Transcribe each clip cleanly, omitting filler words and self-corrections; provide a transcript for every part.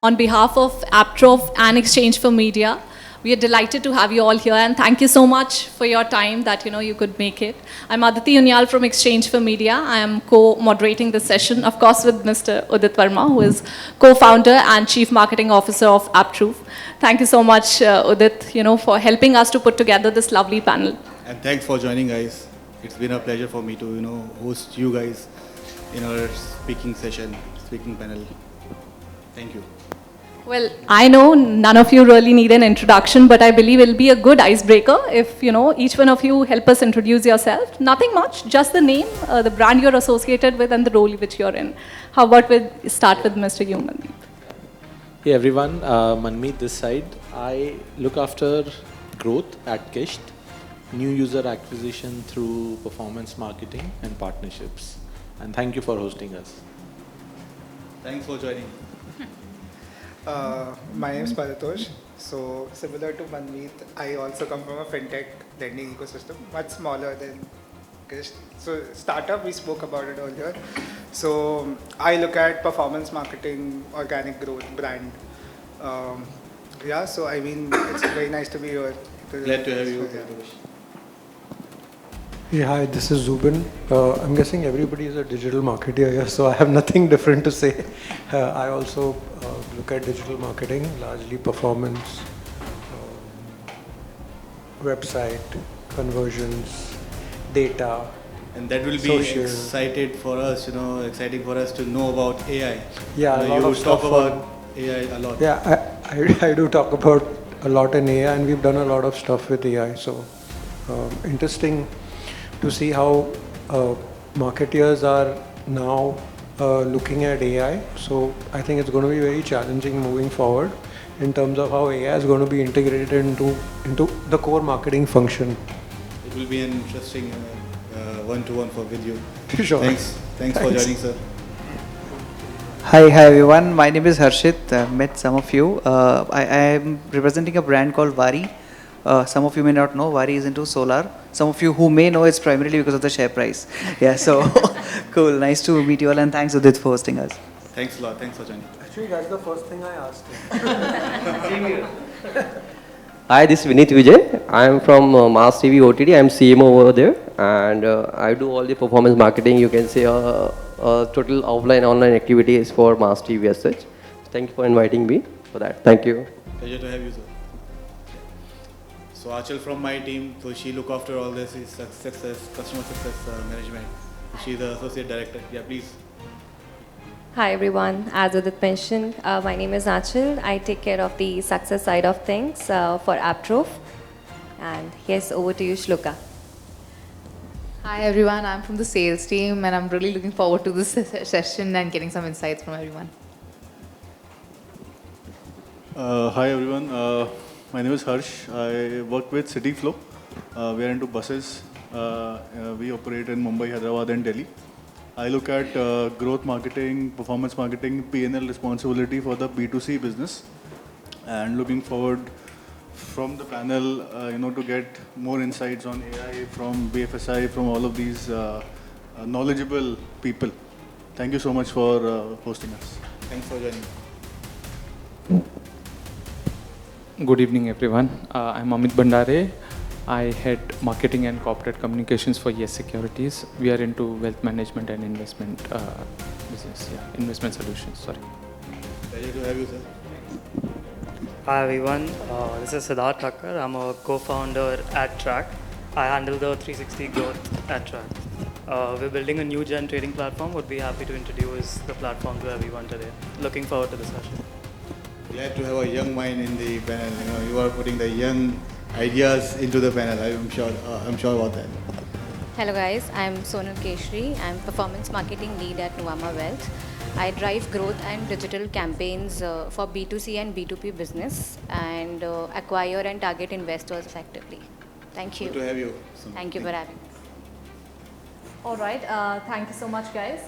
On behalf of Apptrove and Exchange4Media, we are delighted to have you all here, and thank you so much for your time that you could make it. I'm Aditi Unyal from Exchange4Media. I am co-moderating this session, of course, with Mr. Udit Verma, who is co-founder and chief marketing officer of Apptrove. Thank you so much, Udit, for helping us to put together this lovely panel. And thanks for joining, guys. It's been a pleasure for me to, host you guys in our speaking session, speaking panel. Thank you. Well, I know none of you really need an introduction, but I believe it'll be a good icebreaker if, each one of you help us introduce yourself. Nothing much, just the name, the brand you're associated with, and the role which you're in. How about we start with Mr. Manmeet? Hey everyone, Manmeet this side. I look after growth at Kissht, new user acquisition through performance marketing and partnerships. And thank you for hosting us. Thanks for joining. My name is Paratosh. So similar to Manmeet, I also come from a fintech lending ecosystem, much smaller than Kissht. So startup, we spoke about it earlier. So I look at performance marketing, organic growth, brand. So I mean, it's very nice to be here. Glad to have you. Yeah, hi, this is Zubin. I'm guessing everybody is a digital marketer here, so I have nothing different to say. I also look at digital marketing, largely performance, website, conversions, data. And that will be social. exciting for us to know about AI. Yeah, a lot you of stuff talk about AI a lot. Yeah, I do talk about a lot in AI, and we've done a lot of stuff with AI. So interesting to see how marketeers are now looking at AI. So I think it's going to be very challenging moving forward in terms of how AI is going to be integrated into the core marketing function. It will be an interesting one-to-one with you. Sure. Thanks for joining, sir. Hi everyone. My name is Harshit. I've met some of you. I am representing a brand called Vari. Some of you may not know, Vari is into solar. Some of you who may know, it's primarily because of the share price. Yeah, so cool. Nice to meet you all, and thanks Udit for hosting us. Thanks a lot. Thanks for joining. Actually, that's the first thing I asked him. Hi, this is Vinit Vijay. I am from Mass TV OTT. I am CMO over there, and I do all the performance marketing. You can say total offline, online activities for Mass TV as such. Thank you for inviting me for that. Thank you. Pleasure to have you, sir. So Achal from my team, so she look after all this is customer success management. She's the associate director. Yeah, please. Hi everyone, as Udit mentioned, my name is Achal. I take care of the success side of things for Apptrove. And yes, over to you, Shloka. Hi everyone, I'm from the sales team and I'm really looking forward to this session and getting some insights from everyone. Hi everyone. My name is Harsh. I work with CityFlow. We are into buses. We operate in Mumbai, Hyderabad and Delhi. I look at growth marketing, performance marketing, P&L responsibility for the B2C business, and looking forward from the panel, to get more insights on AI from BFSI, from all of these knowledgeable people. Thank you so much for hosting us. Thanks for joining. Good evening, everyone. I'm Amit Bandare. I head marketing and corporate communications for Yes Securities. We are into wealth management and investment business. Yeah, investment solutions. Sorry. Pleasure to have you, sir. Hi everyone. This is Siddharth Thakkar. I'm a co-founder at Track. I handle the 360 growth at Track. We're building a new gen trading platform. Would be happy to introduce the platform to everyone today. Looking forward to the session. Glad to have a young mind in the panel. You are putting the young ideas into the panel. I'm sure about that. Hello guys, I'm Sonal Keshri. I'm performance marketing lead at Nuvama Wealth. I drive growth and digital campaigns for B2C and B2B business and acquire and target investors effectively. Thank you. Good to have you. Thank you for having us. All right, thank you so much, guys.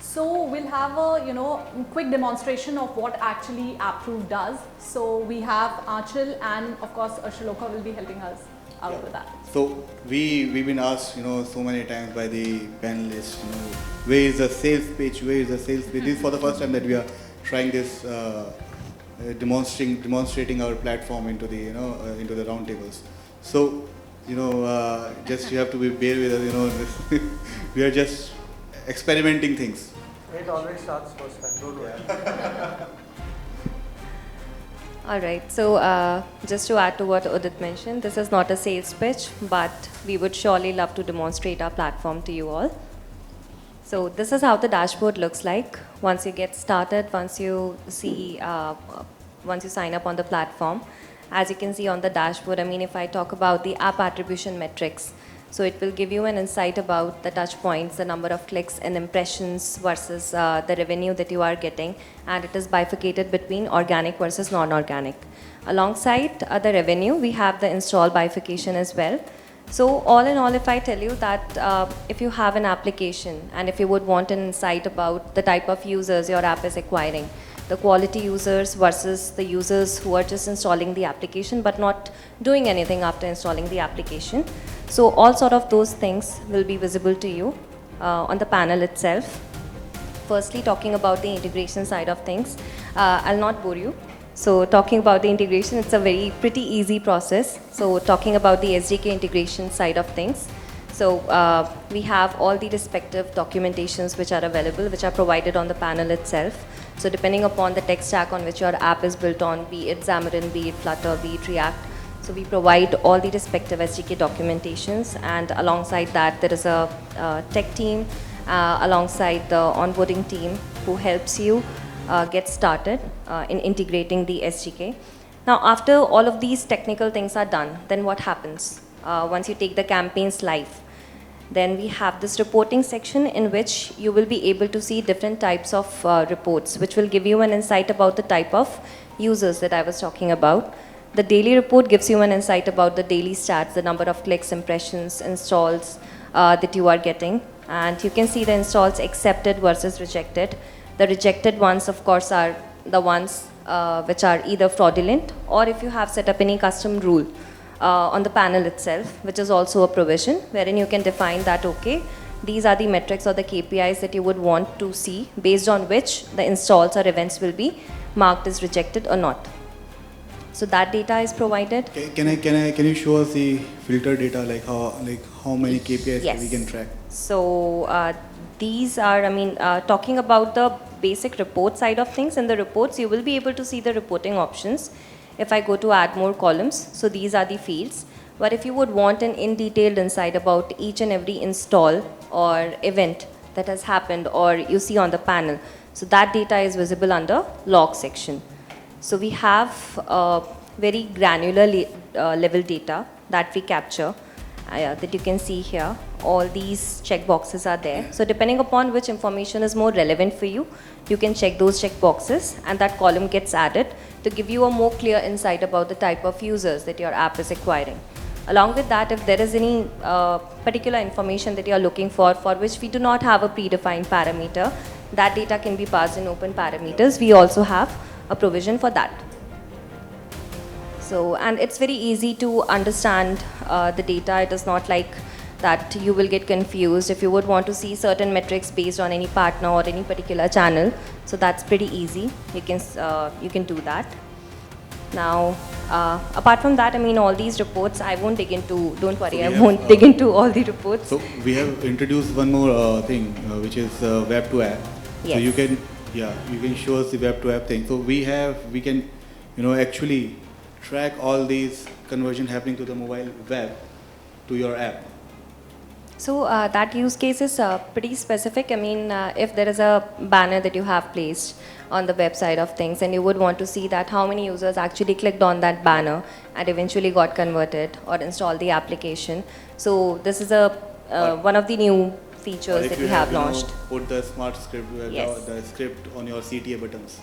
So we'll have a quick demonstration of what actually Apptrove does. So we have Achal and of course Shloka will be helping us out with that. So we've been asked so many times by the panelists, where is the sales pitch, where is the sales pitch. This is for the first time that we are trying this demonstrating our platform into the into the roundtables. So just you have to be bear with us. This we are just experimenting things. It always starts first time. Don't worry. All right, so just to add to what Udit mentioned, this is not a sales pitch, but we would surely love to demonstrate our platform to you all. So this is how the dashboard looks like once you get started, once you see, once you sign up on the platform. As you can see on the dashboard, I mean, if I talk about the app attribution metrics, so it will give you an insight about the touch points, the number of clicks and impressions versus the revenue that you are getting, and it is bifurcated between organic versus non-organic. Alongside the revenue, we have the install bifurcation as well. So all in all, if I tell you that if you have an application and if you would want an insight about the type of users your app is acquiring, the quality users versus the users who are just installing the application but not doing anything after installing the application. So all sort of those things will be visible to you on the panel itself. Firstly, talking about the integration side of things, I'll not bore you. So talking about the integration, it's a pretty easy process. So talking about the SDK integration side of things. So we have all the respective documentations which are available, which are provided on the panel itself. So depending upon the tech stack on which your app is built on, be it Xamarin, be it Flutter, be it React, so we provide all the respective SDK documentations, and alongside that there is a tech team alongside the onboarding team who helps you get started in integrating the SDK. Now after all of these technical things are done, then what happens? Once you take the campaigns live, then we have this reporting section in which you will be able to see different types of reports, which will give you an insight about the type of users that I was talking about. The daily report gives you an insight about the daily stats, the number of clicks, impressions, installs that you are getting. And you can see the installs accepted versus rejected. The rejected ones, of course, are the ones which are either fraudulent, or if you have set up any custom rule on the panel itself, which is also a provision wherein you can define that, okay, these are the metrics or the KPIs that you would want to see, based on which the installs or events will be marked as rejected or not. So that data is provided. Can you show us the filter data, like how many KPIs we can track? So these are, I mean, talking about the basic report side of things. In the reports, you will be able to see the reporting options. If I go to add more columns, so these are the fields. But if you would want an in-detailed insight about each and every install or event that has happened or you see on the panel, so that data is visible under log section. So we have very granular level data that we capture that you can see here. All these checkboxes are there. So depending upon which information is more relevant for you, you can check those checkboxes and that column gets added to give you a more clear insight about the type of users that your app is acquiring. Along with that, if there is any particular information that you are looking for which we do not have a predefined parameter, that data can be passed in open parameters. We also have a provision for that. So, and it's very easy to understand the data. It is not like that you will get confused if you would want to see certain metrics based on any partner or any particular channel. So that's pretty easy. You can do that. Now, apart from that, I mean, all these reports, I won't dig into, don't worry, I won't dig into all the reports. So we have introduced one more thing, which is web to app. Yes. So you can show us the web to app thing. So we can, actually track all these conversion happening to the mobile web to your app. So that use case is pretty specific. I mean, if there is a banner that you have placed on the website of things and you would want to see that how many users actually clicked on that banner and eventually got converted or installed the application. So this is one of the new features that we have launched. Put the smart script, yes, the script on your CTA buttons.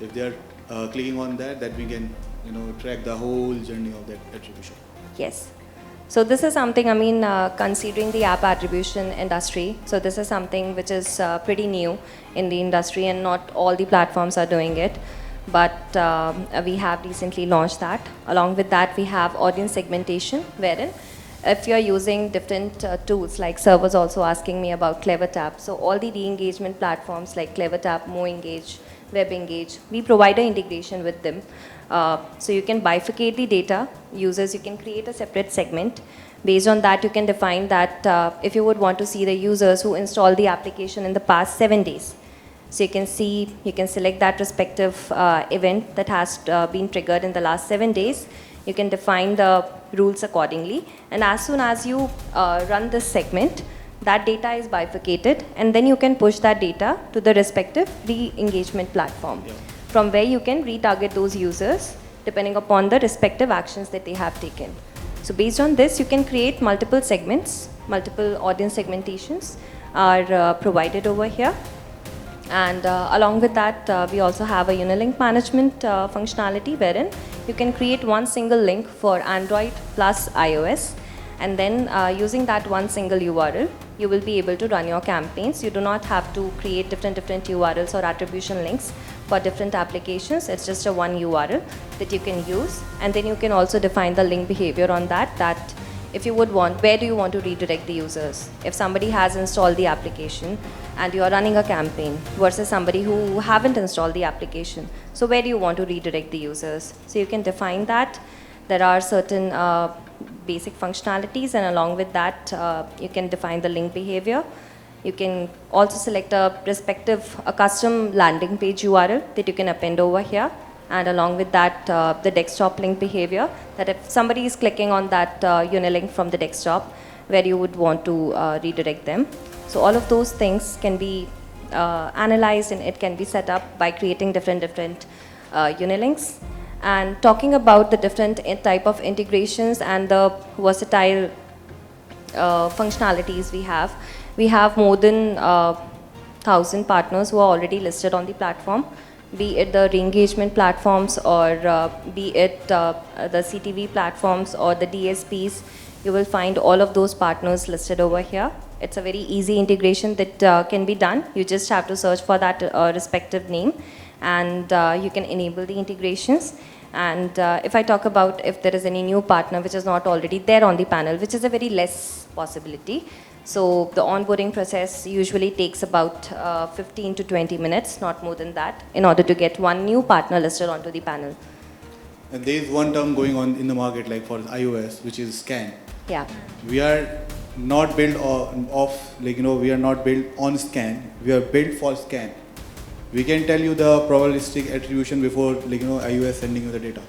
If they are clicking on that we can track the whole journey of that attribution. Yes. So this is something, I mean, considering the app attribution industry, so this is something which is pretty new in the industry and not all the platforms are doing it. But we have recently launched that. Along with that, we have audience segmentation, wherein if you're using different tools, like servers also asking me about CleverTap. So all the re-engagement platforms like CleverTap, MoEngage, web engage. We provide an integration with them. So you can bifurcate the data. Users, you can create a separate segment. Based on that, you can define that if you would want to see the users who installed the application in the past 7 days. So you can see, you can select that respective event that has been triggered in the last 7 days. You can define the rules accordingly. And as soon as you run this segment, that data is bifurcated, and then you can push that data to the respective re-engagement platform, from where you can retarget those users depending upon the respective actions that they have taken. So based on this, you can create multiple segments, multiple audience segmentations are provided over here. And along with that, we also have a unilink management functionality wherein you can create one single link for Android plus iOS. And then using that one single URL, you will be able to run your campaigns. You do not have to create different URLs or attribution links for different applications. It's just a one URL that you can use. And then you can also define the link behavior on that if you would want, where do you want to redirect the users? If somebody has installed the application and you are running a campaign versus somebody who haven't installed the application, so where do you want to redirect the users? So you can define that. There are certain basic functionalities, and along with that, you can define the link behavior. You can also select a custom landing page URL that you can append over here. And along with that, the desktop link behavior, that if somebody is clicking on that unilink from the desktop, where you would want to redirect them. So all of those things can be analyzed, and it can be set up by creating different unilinks. And talking about the different type of integrations and the versatile functionalities we have more than 1,000 partners who are already listed on the platform, be it the re-engagement platforms or be it the CTV platforms or the DSPs. You will find all of those partners listed over here. It's a very easy integration that can be done. You just have to search for that respective name, and you can enable the integrations. And if I talk about if there is any new partner which is not already there on the panel, which is a very less possibility. So the onboarding process usually takes about 15 to 20 minutes, not more than that, in order to get one new partner listed onto the panel. And there is one term going on in the market, like for iOS, which is SKAN. Yeah. We are not built we are not built on SKAN. We are built for SKAN. We can tell you the probabilistic attribution before iOS sending you the data.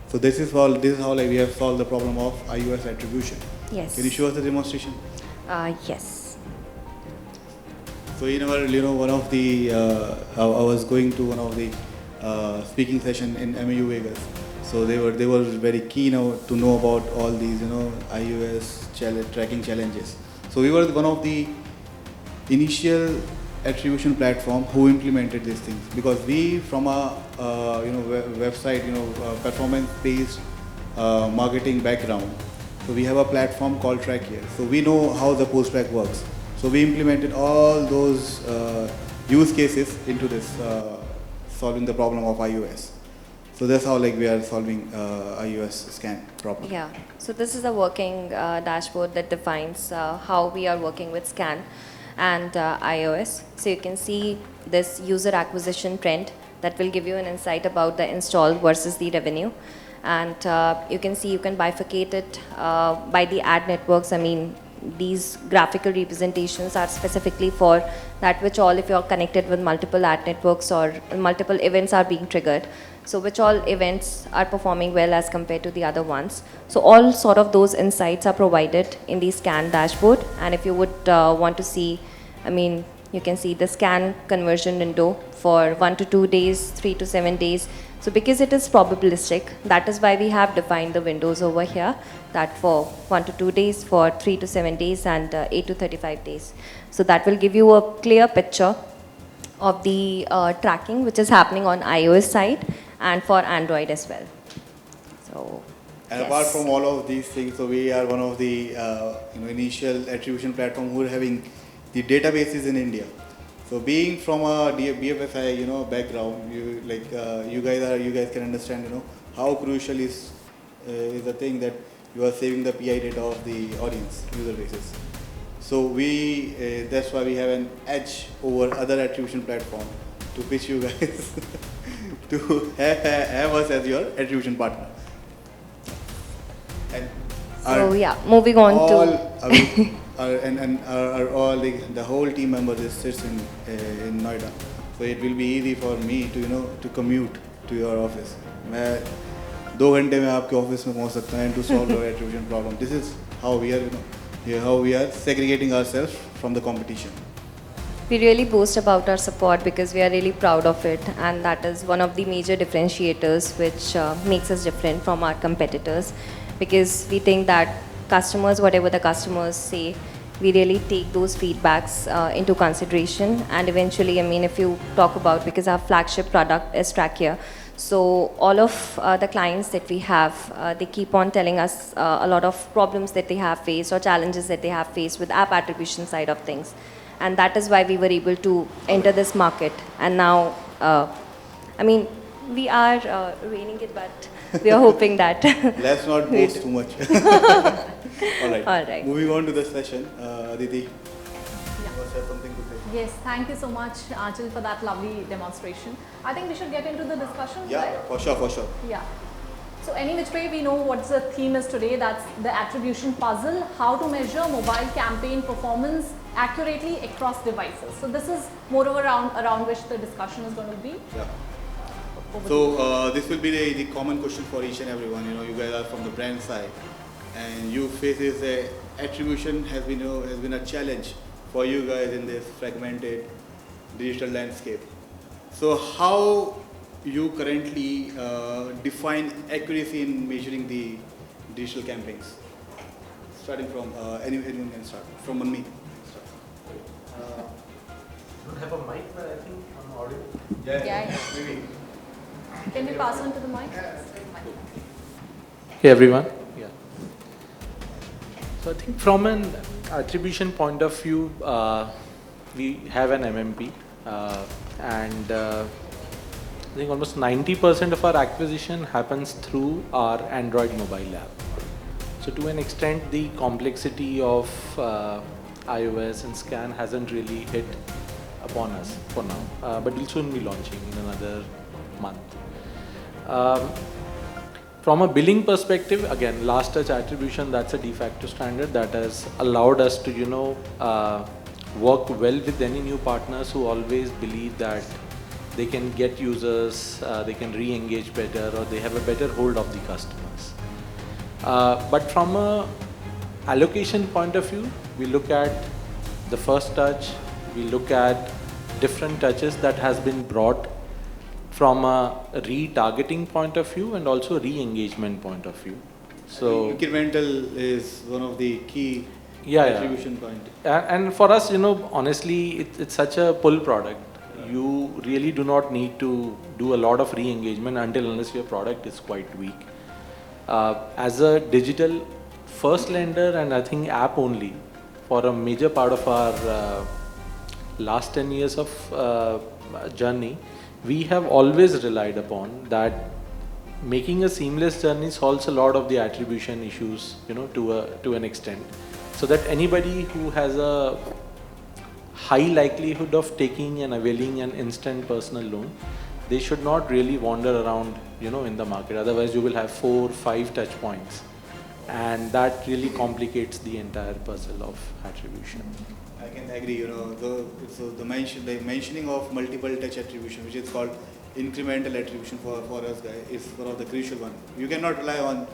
So this is how we have solved the problem of iOS attribution. Yes. Can you show us the demonstration? Yes. So in our one of the I was going to one of the speaking session in MAU Vegas. So they were very keen to know about all these iOS tracking challenges. So we were one of the initial attribution platform who implemented these things, because we from a website performance based marketing background, so we have a platform called Track Here. So we know how the post track works. So we implemented all those use cases into this solving the problem of iOS. So that's how we are solving iOS SKAN problem. Yeah. So this is a working dashboard that defines how we are working with SKAN and iOS. So you can see this user acquisition trend that will give you an insight about the install versus the revenue. And you can see you can bifurcate it by the ad networks. I mean, these graphical representations are specifically for that which all, if you're connected with multiple ad networks or multiple events are being triggered. So which all events are performing well as compared to the other ones. So all sort of those insights are provided in the SKAN dashboard. And if you would want to see, I mean, you can see the SKAN conversion window for 1 to 2 days, 3 to 7 days. So because it is probabilistic, that is why we have defined the windows over here, that for 1 to 2 days, for 3 to 7 days, and 8 to 35 days. So that will give you a clear picture of the tracking which is happening on iOS side and for Android as well. So, and apart from all of these things, so we are one of the initial attribution platform who are having the databases in India. So being from a BFSI background, you guys can understand how crucial is the thing that you are saving the PI data of the audience user bases. So that's why we have an edge over other attribution platform to pitch you guys to have us as your attribution partner. And So yeah, moving on to all the whole team members sits in Noida, so it will be easy for me to to commute to your office. मैं 2 घंटे में आपके office में पहुंच सकता हूं to solve your attribution problem. This is how we are how we are segregating ourselves from the competition. We really boast about our support because we are really proud of it, and that is one of the major differentiators which makes us different from our competitors, because we think that customers, whatever the customers say, we really take those feedbacks into consideration. And eventually, I mean, if you talk about, because our flagship product is Trackia, so all of the clients that we have, they keep on telling us a lot of problems that they have faced or challenges that they have faced with app attribution side of things. And that is why we were able to enter this market. And now, I mean, we are reining it, but we are hoping that. Let's not boast too much. All right. Moving on to the session, Aditi, you must have something to say. Yes, thank you so much, Achal, for that lovely demonstration. I think we should get into the discussion, Yeah, right? for sure. Yeah. So any which way, we know what the theme is today. That's the attribution puzzle, how to measure mobile campaign performance accurately across devices. So this is more of around which the discussion is going to be. Yeah. So this will be the common question for each and everyone. You guys are from the brand side, and you faces attribution has been a challenge for you guys in this fragmented digital landscape. So how you currently define accuracy in measuring the digital campaigns? Starting from anyone can start. From Manmeet. I don't have a mic, but I think I'm audible. Yeah. Maybe. Can we pass on to the mic? Hey everyone. Yeah. So I think from an attribution point of view, we have an MMP, and I think almost 90% of our acquisition happens through our Android mobile app. So to an extent, the complexity of iOS and SKAN hasn't really hit upon us for now, but we'll soon be launching in another month. From a billing perspective, again, last touch attribution, that's a de facto standard that has allowed us to, work well with any new partners who always believe that they can get users, they can re-engage better, or they have a better hold of the customers. But from a allocation point of view, we look at the first touch, we look at different touches that has been brought from a retargeting point of view and also re-engagement point of view. So incremental is one of the key attribution point. And for us, honestly, it's such a pull product. You really do not need to do a lot of re-engagement unless your product is quite weak. As a digital first lender, and I think app only, for a major part of our last 10 years of journey, we have always relied upon that making a seamless journey solves a lot of the attribution issues, to an extent, so that anybody who has a high likelihood of taking and availing an instant personal loan, they should not really wander around, in the market. Otherwise, you will have 4 or 5 touch points, and that really complicates the entire puzzle of attribution. I can agree. The mentioning of multiple touch attribution, which is called incremental attribution for us guys, is one of the crucial one. You cannot rely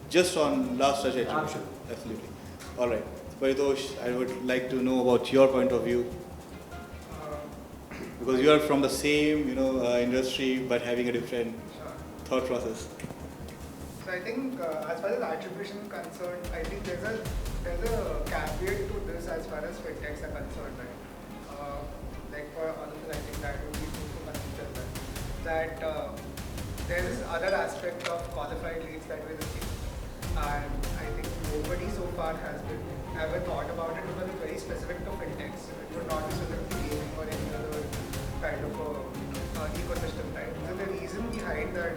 just on last touch attribution. Absolutely. All right. Paritosh, I would like to know about your point of view, because you are from the same industry but having a different thought process. So I think as far as attribution is concerned, I think there's a caveat to this as far as fintechs are concerned, right? Like for others, I think that would be true for Manmeet as well. That there is other aspect of qualified leads that we're looking, and I think nobody so far has ever thought about it because it's very specific to fintechs. It would not be specific to gaming or any other kind of ecosystem, right? So the reason behind that.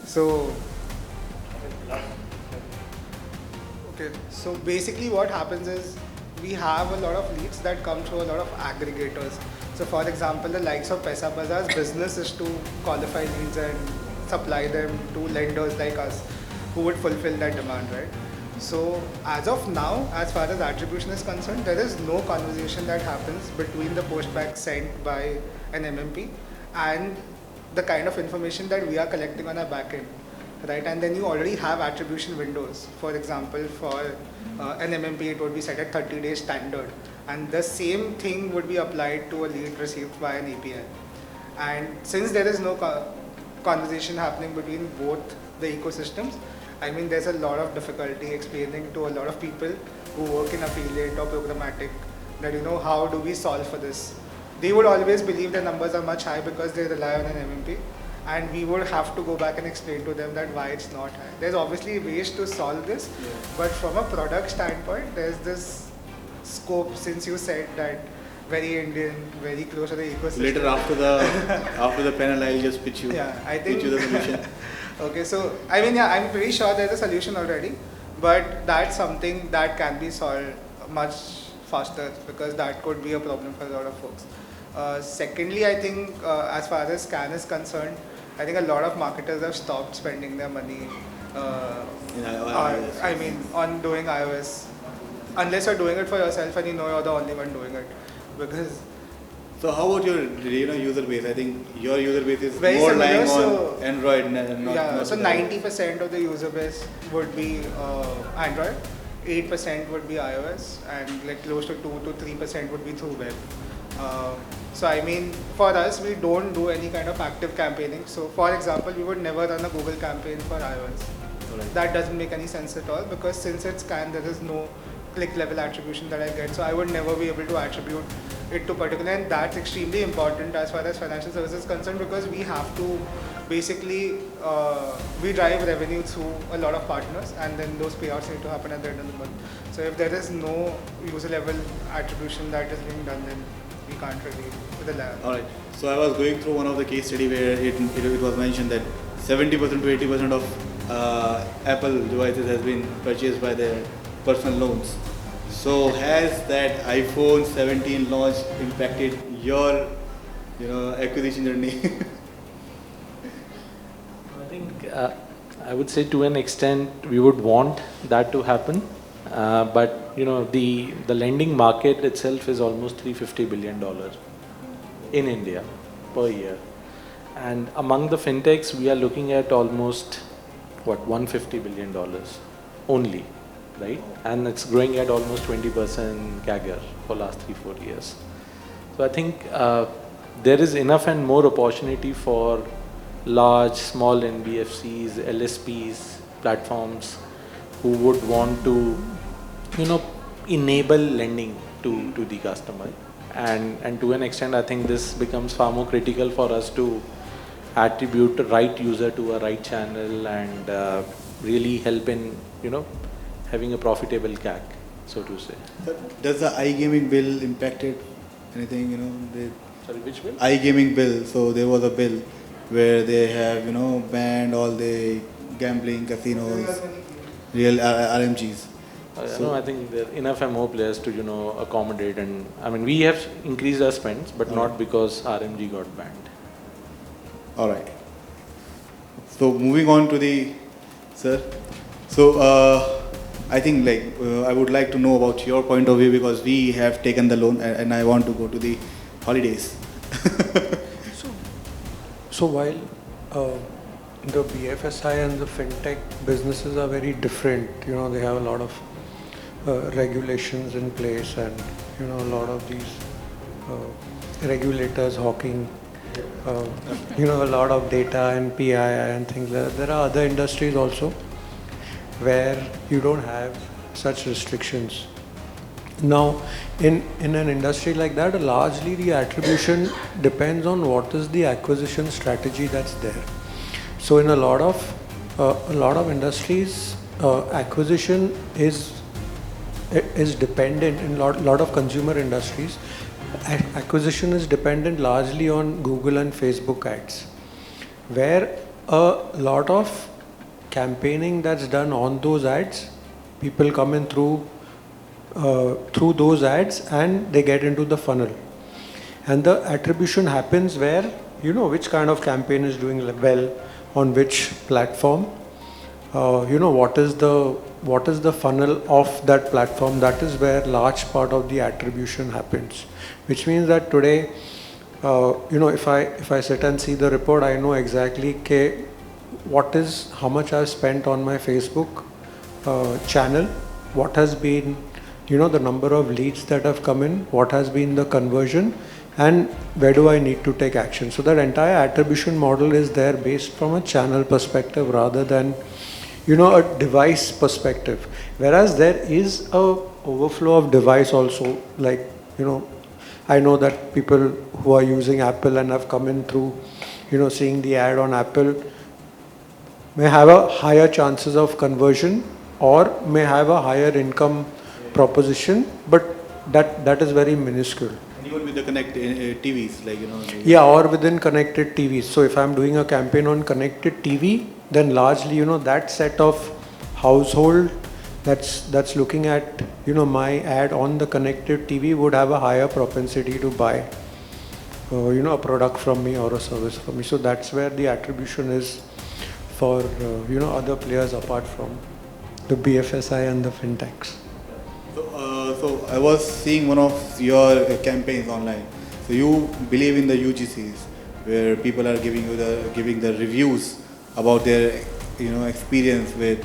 So basically what happens is we have a lot of leads that come through a lot of aggregators. So for example, the likes of Paisa Bazaar's business is to qualify leads and supply them to lenders like us who would fulfill that demand, right? So as of now, as far as attribution is concerned, there is no conversation that happens between the postback sent by an MMP and the kind of information that we are collecting on our backend, right? And then you already have attribution windows. For example, for an MMP, it would be set at 30 days standard. And the same thing would be applied to a lead received by an API. And since there is no conversation happening between both the ecosystems, I mean, there's a lot of difficulty explaining to a lot of people who work in affiliate or programmatic that, how do we solve for this? They would always believe the numbers are much high because they rely on an MMP, and we would have to go back and explain to them that why it's not high. There's obviously ways to solve this, but from a product standpoint, there's this scope, since you said that very Indian, very close to the ecosystem. Later after the panel, I'll just pitch you. Yeah, I think. Pitch you the solution. Okay, so I mean, yeah, I'm pretty sure there's a solution already, but that's something that can be solved much faster because that could be a problem for a lot of folks. Secondly, I think as far as SKAN is concerned, I think a lot of marketers have stopped spending their money on doing iOS, unless you're doing it for yourself and you're the only one doing it. Because so how about your user base? I think your user base is very more similar, lying so on Android. Not so 90% of the user base would be Android, 8% would be iOS, and like close to 2 to 3% would be through web. So I mean, for us, we don't do any kind of active campaigning. So for example, we would never run a Google campaign for iOS. Right. That doesn't make any sense at all because since it's SKAN, there is no click level attribution that I get. So I would never be able to attribute it to particular, and that's extremely important as far as financial services is concerned because we have to basically, we drive revenue through a lot of partners and then those payouts need to happen at the end of the month. So if there is no user level attribution that is being done, then we can't really rely on it. Alright, so I was going through one of the case study where it was mentioned that 70% to 80% of Apple devices has been purchased by their personal loans. So has that iPhone 17 launch impacted your acquisition journey? I think I would say to an extent we would want that to happen, but the lending market itself is almost $350 billion in India per year, and among the fintechs we are looking at almost $150 billion only. Right? And it's growing at almost 20% CAGR for last 3-4 years. So I think there is enough and more opportunity for large, small NBFCs, LSPs, platforms who would want to, enable lending to the customer. And to an extent, I think this becomes far more critical for us to attribute the right user to a right channel and really help in, having a profitable CAC, so to say. Does the iGaming bill impacted anything? Sorry, which bill? iGaming bill. So there was a bill where they have banned all the gambling casinos, real RMGs. I think there are enough and more players to accommodate, and I mean we have increased our spends, but not because RMG got banned. All right. So moving on to the sir. So. I think I would like to know about your point of view because we have taken the loan and I want to go to the holidays. So while the BFSI and the fintech businesses are very different, they have a lot of regulations in place and a lot of these regulators hawking a lot of data and PII and things like that. There are other industries also where you don't have such restrictions. Now, in an industry like that, largely the attribution depends on what is the acquisition strategy that's there. So in a lot of industries, acquisition is dependent. In lot of consumer industries, acquisition is dependent largely on Google and Facebook ads, where a lot of campaigning that's done on those ads, people come in through through those ads, and they get into the funnel. And the attribution happens where you know which kind of campaign is doing well on which platform. You know what is the funnel of that platform. That is where large part of the attribution happens. Which means that today, you know, if I sit and see the report, I know exactly how much I've spent on my Facebook channel, what has been, you know, the number of leads that have come in, what has been the conversion, and where do I need to take action. So that entire attribution model is there based from a channel perspective rather than, you know, a device perspective. Whereas there is a overflow of device also, like, you know, I know that people who are using Apple and have come in through, you know, seeing the ad on Apple may have a higher chances of conversion or may have a higher income proposition, but that is very minuscule. And even with the connected TVs, like, you know. Yeah, or within connected TVs. So if I'm doing a campaign on connected TV, then largely, you know, that set of household that's looking at, you know, my ad on the connected TV would have a higher propensity to buy, you know, a product from me or a service from me. So that's where the attribution is for, you know, other players apart from the BFSI and the fintechs. So I was seeing one of your campaigns online. So you believe in the UGCs, where people are giving the reviews about their, you know, experience with.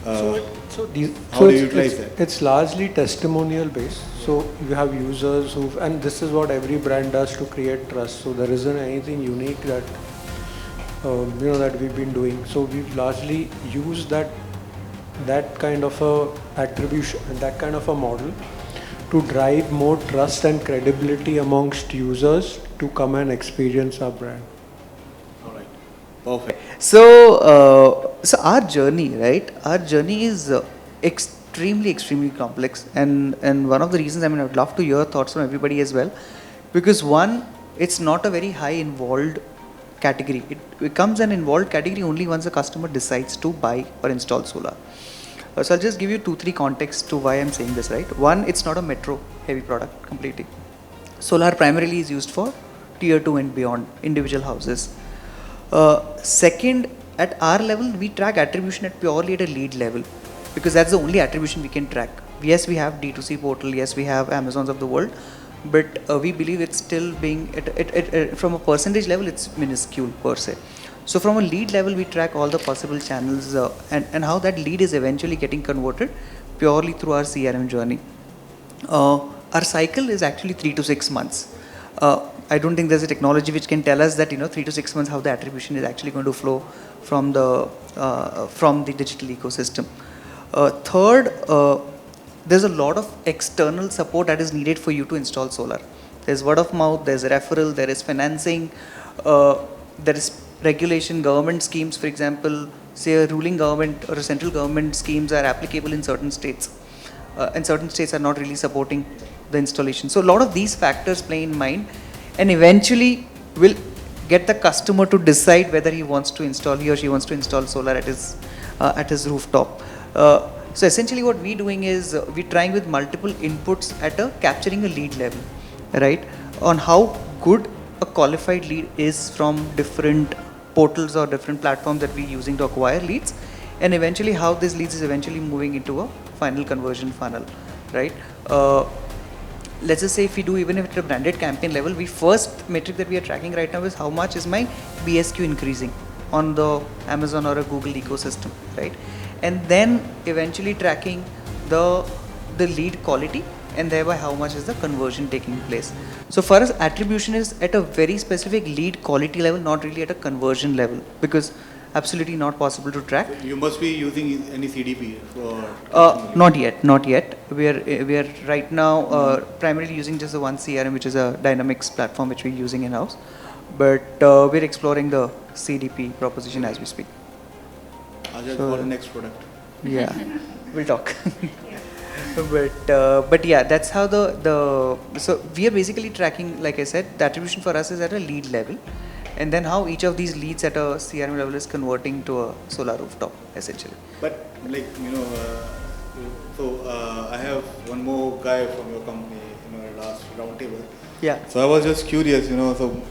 How do you utilize that? It's largely testimonial based. So you have users and this is what every brand does to create trust. So there isn't anything unique that you know that we've been doing. So we've largely used that kind of a attribution, that kind of a model to drive more trust and credibility amongst users to come and experience our brand. All right, perfect. So our journey, right? Our journey is extremely complex, and one of the reasons, I mean, I would love to hear thoughts from everybody as well, because one, it's not a very high involved category. It becomes an involved category only once the customer decides to buy or install solar. So I'll just give you 2-3 contexts to why I'm saying this, right? One, it's not a metro heavy product completely. Solar primarily is used for tier 2 and beyond individual houses. Second, at our level, we track attribution purely at a lead level, because that's the only attribution we can track. Yes, we have D2C portal, yes, we have Amazons of the world, but we believe it's still being, from a percentage level, it's minuscule per se. So from a lead level, we track all the possible channels and how that lead is eventually getting converted purely through our CRM journey. Our cycle is actually 3 to 6 months. I don't think there's a technology which can tell us that, you know, 3 to 6 months how the attribution is actually going to flow from the digital ecosystem. Third, there's a lot of external support that is needed for you to install solar. There's word of mouth, there's referral, there is financing, there is regulation, government schemes, for example, say a ruling government or a central government schemes are applicable in certain states, and certain states are not really supporting the installation. So a lot of these factors play in mind, and eventually will get the customer to decide whether he or she wants to install solar at his rooftop. So essentially what we're doing is we're trying with multiple inputs at capturing a lead level, right? On how good a qualified lead is from different portals or different platforms that we're using to acquire leads, and eventually how this leads is eventually moving into a final conversion funnel, right? Let's just say if we do, even if at a branded campaign level, we first metric that we are tracking right now is how much is my BSQ increasing on the Amazon or a Google ecosystem, right? And then eventually tracking the lead quality, and thereby how much is the conversion taking place. So for us, attribution is at a very specific lead quality level, not really at a conversion level, because absolutely not possible to track. You must be using any CDP for... Not yet. We are right now primarily using just the one CRM, which is a Dynamics platform, which we're using in-house. But we're exploring the CDP proposition as we speak. For the next product. Yeah, we'll talk. But yeah, that's how so we are basically tracking, like I said, the attribution for us is at a lead level, and then how each of these leads at a CRM level is converting to a solar rooftop, essentially. But like, you know, So I have one more guy from your company in our last roundtable. Yeah. So I was just curious, so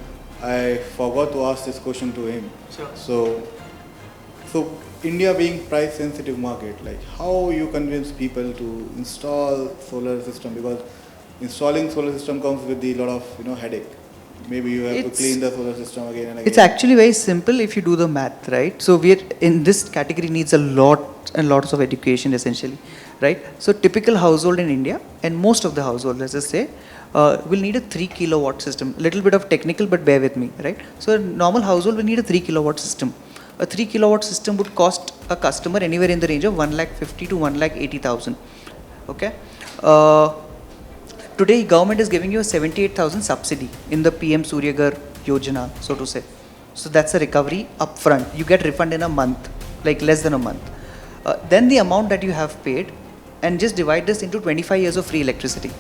I forgot to ask this question to him. Sure. So India being price sensitive market, like how you convince people to install solar system, because installing solar system comes with a lot of headache. Maybe you have to clean the solar system again and again. It's actually very simple if you do the math, right? So we're in this category needs a lot and lots of education essentially, right? So typical household in India and most of the household, let's just say, will need a 3 kilowatt system. Little bit of technical, but bear with me, right? So a normal household will need a 3 kilowatt system. A 3 kilowatt system would cost a customer anywhere in the range of 1,50,000 to 1,80,000. Okay. Today, government is giving you a 78,000 subsidy in the PM Surya Ghar Yojana, so to say. So that's a recovery upfront. You get refund in a month, like less than a month. Then the amount that you have paid, and just divide this into 25 years of free electricity.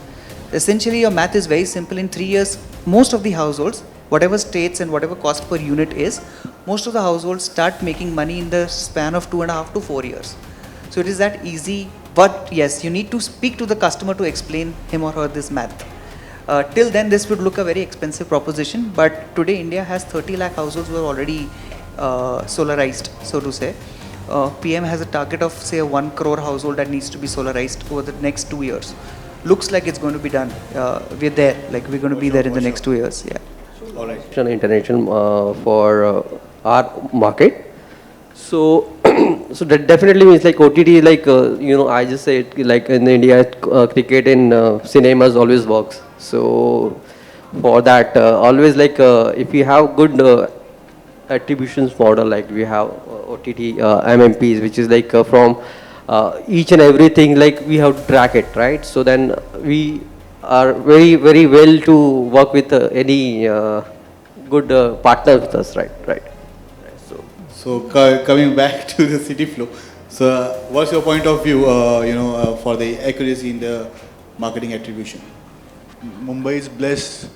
Essentially, your math is very simple. In 3 years, most of the households, whatever states and whatever cost per unit is, most of the households start making money in the span of 2.5 to 4 years. So it is that easy. But yes, you need to speak to the customer to explain him or her this math. Till then, this would look a very expensive proposition. But today, India has 30 lakh households who are already solarized, so to say. PM has a target of, say, a 1 crore household that needs to be solarized over the next 2 years. Looks like it's going to be done. We're there. Like we're going to be there in the next 2 years. Yeah. All right. International for our market. So, so that definitely means like OTT, like, I just say it, like in India, cricket in cinemas always works. So for that, always like if you have good attributions model, like we have OTT MMPs, which is like from each and everything, like we have to track it, right? So then we are very, very well to work with any good partner with us, right? So coming back to the city flow, so what's your point of view, for the accuracy in the marketing attribution? Mumbai is blessed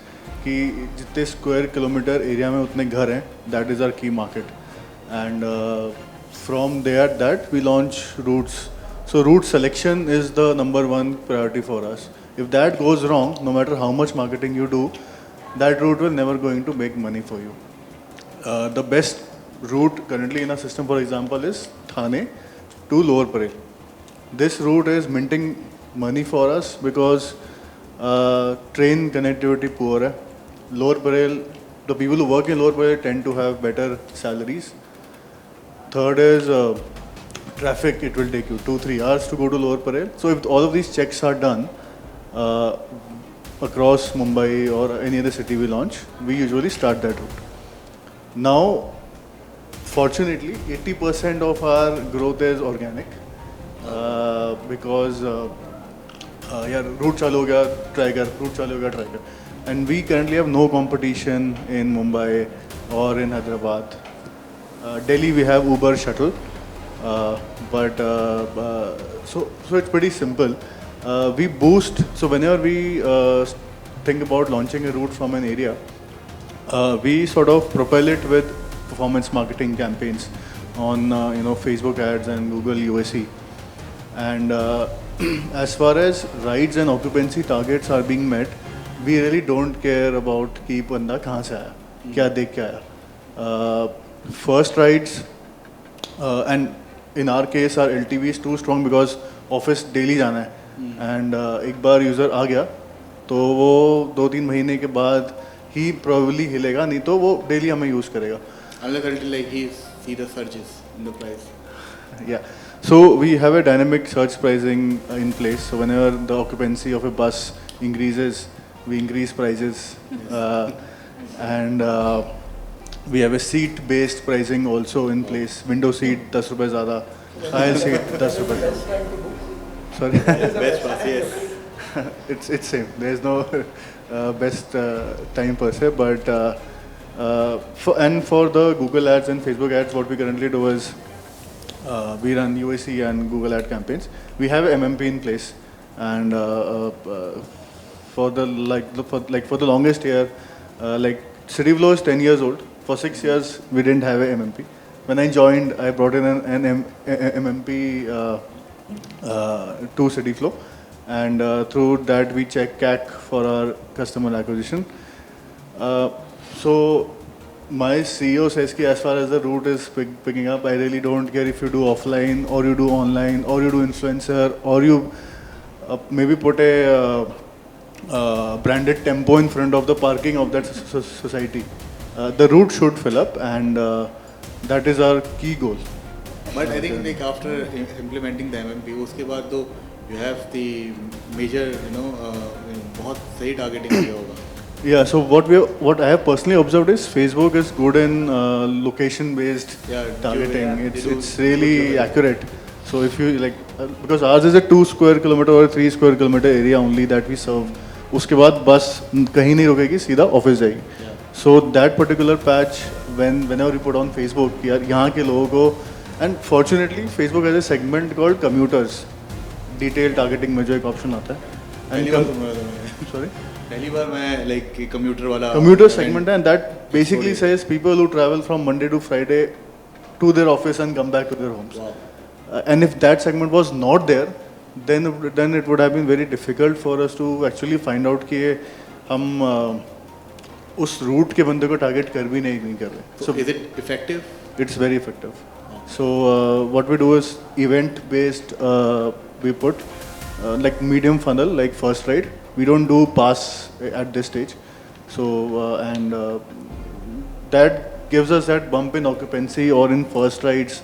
कि जितने square kilometer area में उतने घर हैं. That is our key market, and from there that we launch routes. So route selection is the #1 priority for us. If that goes wrong, no matter how much marketing you do, that route will never going to make money for you. The best route currently in our system, for example, is Thane to Lower Parel. This route is minting money for us because train connectivity poor hai. Lower Parel, the people who work in Lower Parel tend to have better salaries. Third is traffic. It will take you 2-3 hours to go to Lower Parel. So if all of these checks are done across Mumbai or any other city we launch, we usually start that route. Now, fortunately, 80% of our growth is organic because route chalu ho gaya, try kar, route chalu ho gaya, try kar. And we currently have no competition in Mumbai or in Hyderabad. Delhi we have Uber shuttle, so it's pretty simple. We boost, so whenever we think about launching a route from an area, we sort of propel it with performance marketing campaigns on Facebook ads and Google UAC. And as far as rides and occupancy targets are being met, we really don't care about कि बंदा कहाँ से आया, क्या देख के आया. First rides, and in our case our LTV is too strong because office daily जाना है, and एक बार user आ गया तो वो 2-3 महीने के बाद ही probably हिलेगा, नहीं तो वो daily हमें use करेगा. Unless until like he see the surges in the price. Yeah. So we have a dynamic surge pricing in place. So whenever the occupancy of a bus increases, we increase prices, and we have a seat-based pricing also in place. Window seat 10 rupees ज़्यादा, aisle seat 10 rupees. Sorry. Best bus, yes. It's same. There is no best time per se, but for the Google ads and Facebook ads, what we currently do is we run UAC and Google ad campaigns. We have an MMP in place, and for the longest year, like City Flow is 10 years old. For 6 years, we didn't have an MMP. When I joined, I brought in an MMP to CityFlow, and through that we check CAC for our customer acquisition. So my CEO says that as far as the route is picking up, I really don't care if you do offline or you do online or you do influencer or you maybe put a branded tempo in front of the parking of that society. The route should fill up, and that is our key goal. But I think like after implementing the MMP, उसके बाद तो you have the major, बहुत सही targeting किया होगा. Yeah, so what I have personally observed is Facebook is good in location-based targeting. It's really accurate. So if you like, because ours is a 2 square kilometer or 3 square kilometer area only that we serve. उसके बाद बस कहीं नहीं रुकेगी, सीधा office जाएगी. So that particular patch, whenever you put on Facebook, कि यार यहाँ के लोगों को, and fortunately Facebook has a segment called commuters. Detailed targeting में जो एक option आता है. Sorry. पहली बार मैं like commuter वाला. Commuter segment, and that basically says people who travel from Monday to Friday to their office and come back to their homes. Wow. And if that segment was not there, then it would have been very difficult for us to actually find out कि हम उस route के बंदे को target कर भी नहीं कर रहे. So is it effective? It's very effective. So what we do is event-based. We put like medium funnel, like first ride. We don't do pass at this stage. So that gives us that bump in occupancy or in first rides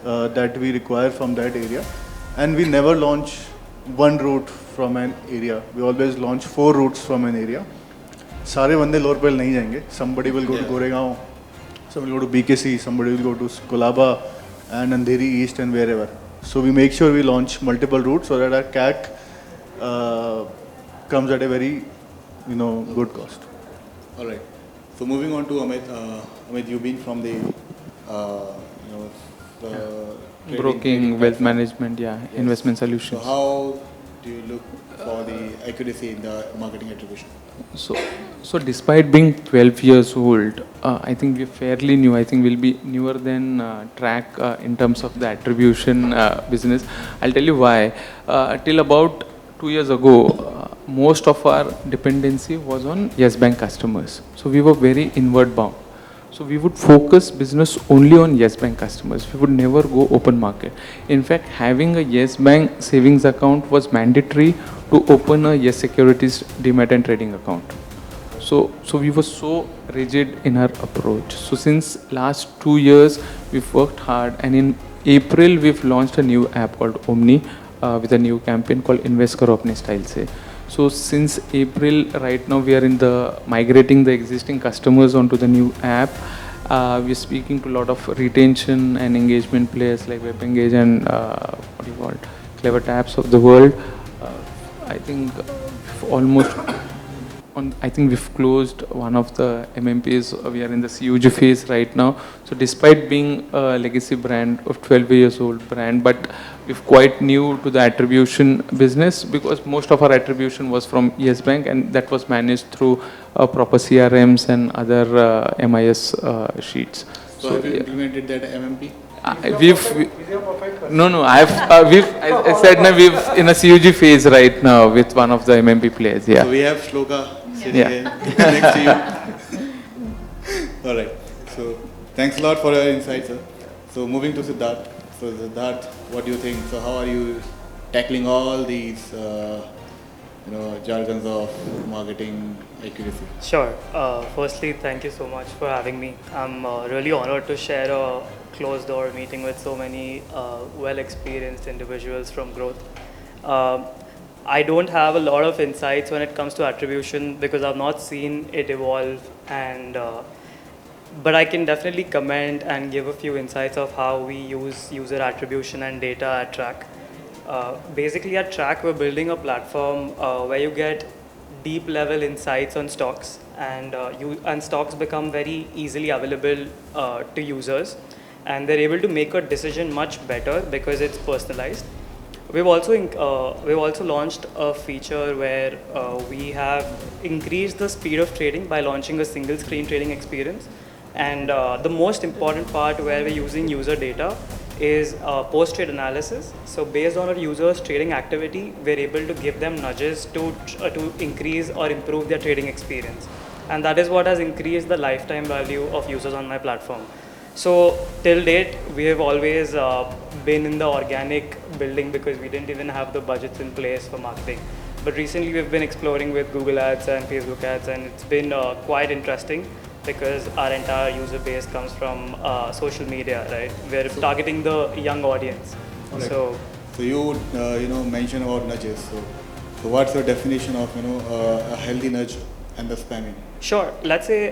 that we require from that area. And we never launch one route from an area. We always launch 4 routes from an area. सारे बंदे lower पेल नहीं जाएंगे. Somebody will go to Goregaon, somebody will go to BKC, somebody will go to Kolaba and Andheri East and wherever. So we make sure we launch multiple routes so that our CAC comes at a very, good cost. All right. So moving on to Amit. Amit, you've been from the, broking, wealth management, investment solutions. So how do you look for the accuracy in the marketing attribution? So despite being 12 years old, I think we're fairly new. I think we'll be newer than Track in terms of the attribution business. I'll tell you why. Till about 2 years ago, most of our dependency was on Yes Bank customers. So we were very inward bound. So we would focus business only on Yes Bank customers. We would never go open market. In fact, having a Yes Bank savings account was mandatory to open a Yes Securities demat and trading account. So we were so rigid in our approach. So since last 2 years, we've worked hard, and in April, we've launched a new app called Omni with a new campaign called Invest Karo Apne Style Se. So since April, right now we are in the migrating the existing customers onto the new app. We're speaking to a lot of retention and engagement players like WebEngage and Clever Taps of the world. I think we've closed one of the MMPs. We are in the CUG phase right now. So despite being a legacy brand of 12 years old brand, but we're quite new to the attribution business because most of our attribution was from Yes Bank, and that was managed through proper CRMs and other MIS sheets. So have you implemented that MMP? I said now we've in a CUG phase right now with one of the MMP players. Yeah. So we have Shloka sitting here next to you. All right. So thanks a lot for your insights, sir. So moving to Siddharth. So Siddharth, what do you think? So how are you tackling all these, jargons of marketing accuracy? Sure. Firstly, thank you so much for having me. I'm really honored to share a closed-door meeting with so many well-experienced individuals from growth. I don't have a lot of insights when it comes to attribution because I've not seen it evolve, but I can definitely comment and give a few insights of how we use user attribution and data at Track. Basically at Track, we're building a platform where you get deep level insights on stocks, and stocks become very easily available to users, and they're able to make a decision much better because it's personalized. We've also launched a feature where we have increased the speed of trading by launching a single screen trading experience. And the most important part where we're using user data is post-trade analysis. So based on our users' trading activity, we're able to give them nudges to increase or improve their trading experience. And that is what has increased the lifetime value of users on my platform. So till date, we have always been in the organic building because we didn't even have the budgets in place for marketing. But recently we've been exploring with Google ads and Facebook ads, and it's been quite interesting because our entire user base comes from social media, right? We're targeting the young audience. Right. So you mentioned about nudges. So what's your definition of a healthy nudge and the spamming? Sure. Let's say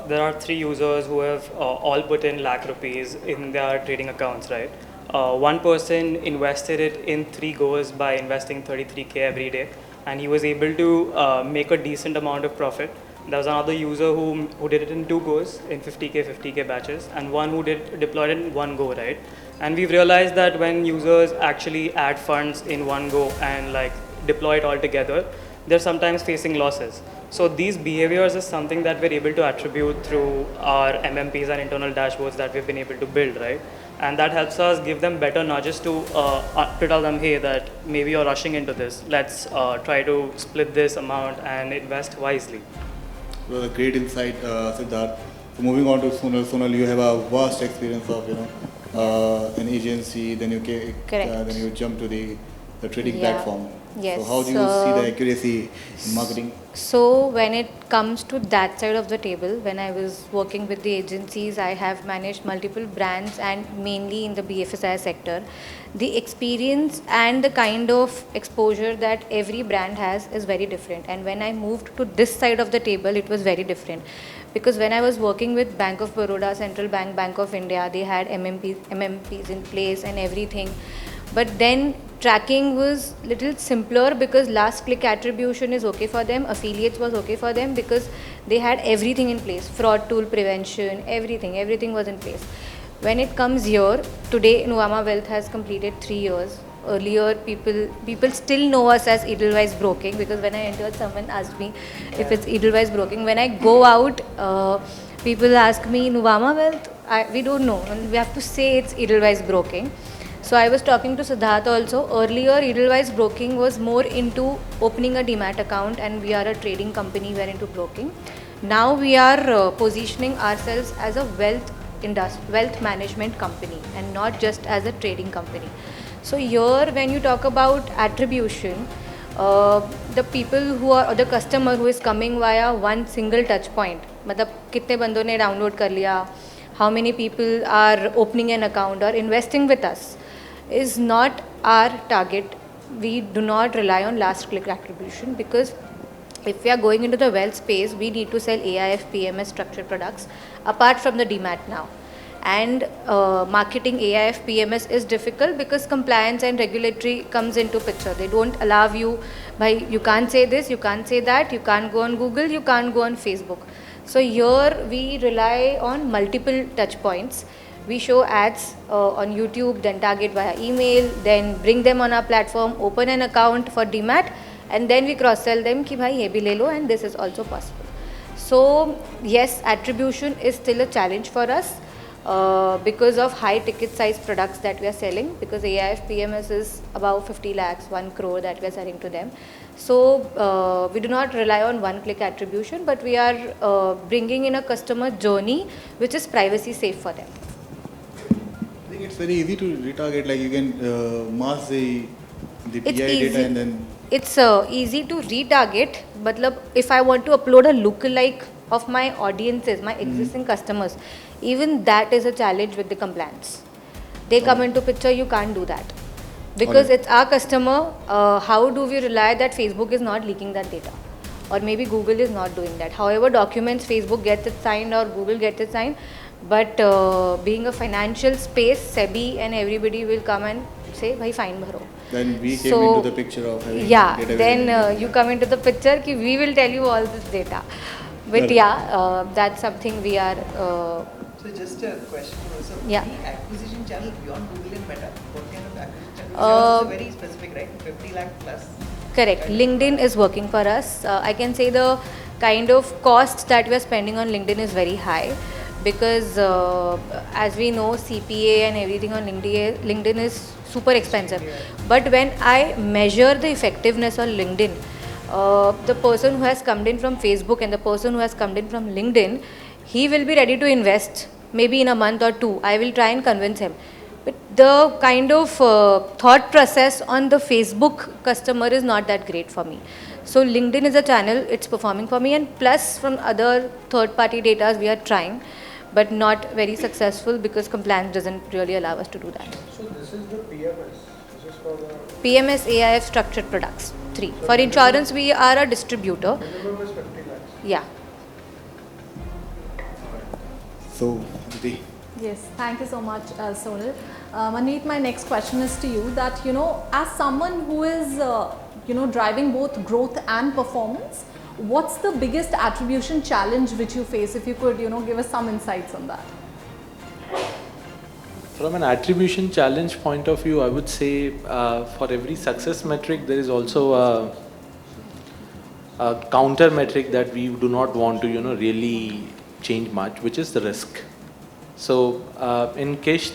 there are 3 users who have all put in lakh rupees in their trading accounts, right? One person invested it in 3 goes by investing 33K every day, and he was able to make a decent amount of profit. There was another user who did it in 2 goes in 50K batches, and one who deployed it in 1 go, right? And we've realized that when users actually add funds in 1 go and like deploy it all together, they're sometimes facing losses. So these behaviors is something that we're able to attribute through our MMPs and internal dashboards that we've been able to build, right? And that helps us give them better nudges to tell them, hey, that maybe you're rushing into this. Let's try to split this amount and invest wisely. Well, a great insight, Siddharth. So moving on to Sonal. Sonal, you have a vast experience of an agency. Then you jump to the trading platform. Yes. So how do you see the accuracy in marketing? So when it comes to that side of the table, when I was working with the agencies, I have managed multiple brands and mainly in the BFSI sector. The experience and the kind of exposure that every brand has is very different. And when I moved to this side of the table, it was very different. Because when I was working with Bank of Baroda, Central Bank, Bank of India, they had MMPs in place and everything. But then tracking was little simpler because last click attribution is okay for them, affiliates was okay for them because they had everything in place, fraud tool prevention, everything was in place. When it comes here, today Nuvama Wealth has completed 3 years. Earlier people still know us as Edelweiss Broking because when I entered someone asked me if it's Edelweiss Broking. When I go out, people ask me Nuvama Wealth, we don't know, and we have to say it's Edelweiss Broking. So I was talking to Siddharth also. Earlier, Edelweiss Broking was more into opening a demat account, and we are a trading company, we are into broking. Now we are positioning ourselves as a wealth management company and not just as a trading company. So here, when you talk about attribution, the people who are, or the customer who is coming via one single touch point, matlab kitne bandon ne download kar liya, how many people are opening an account or investing with us, is not our target. We do not rely on last click attribution because if we are going into the wealth space, we need to sell AIF, PMS structured products apart from the demat now. And marketing AIF, PMS is difficult because compliance and regulatory comes into picture. They don't allow you, you can't say this, you can't say that, you can't go on Google, you can't go on Facebook. So here we rely on multiple touch points. We show ads on YouTube, then target via email, then bring them on our platform, open an account for demat, and then we cross-sell them ki bhai ye bhi le lo, and this is also possible. So yes, attribution is still a challenge for us because of high ticket size products that we are selling, because AIF PMS is about 50 lakhs, 1 crore that we are selling to them. So we do not rely on one click attribution, but we are bringing in a customer journey which is privacy safe for them. I think it's very easy to retarget, like you can mask the PI data and then... It's easy to retarget, but if I want to upload a lookalike of my audiences, my existing customers, even that is a challenge with the compliance. They come into picture, you can't do that. Because it's our customer, how do we rely that Facebook is not leaking that data? Or maybe Google is not doing that. However, documents, Facebook gets it signed or Google gets it signed. But being a financial space, SEBI and everybody will come and say, bhai fine bharo. Then we came into the picture of having data. Then you come into the picture ki we will tell you all this data. But that's something we are... So just a question also. Any acquisition channel beyond Google and Meta? What kind of acquisition channel? Also very specific, right? 50 lakh plus. Correct. LinkedIn is working for us. I can say the kind of cost that we are spending on LinkedIn is very high. because as we know, CPA and everything on LinkedIn is super expensive. But when I measure the effectiveness on LinkedIn, the person who has come in from Facebook and the person who has come in from LinkedIn, he will be ready to invest maybe in a month or two. I will try and convince him. But the kind of thought process on the Facebook customer is not that great for me. So LinkedIn is a channel, it's performing for me, and plus from other third-party data we are trying, but not very successful because compliance doesn't really allow us to do that. So this is the PMS. This is for the PMS AIF structured products, 3. For insurance, we are a distributor. minimum is 50 lakhs. Yeah. So, Aditi. Yes, thank you so much, Sonal. Manmeet, my next question is to you that, as someone who is, driving both growth and performance, what's the biggest attribution challenge which you face? If you could, give us some insights on that. From an attribution challenge point of view, I would say for every success metric, there is also a counter metric that we do not want to, really change much, which is the risk. So in Kissht,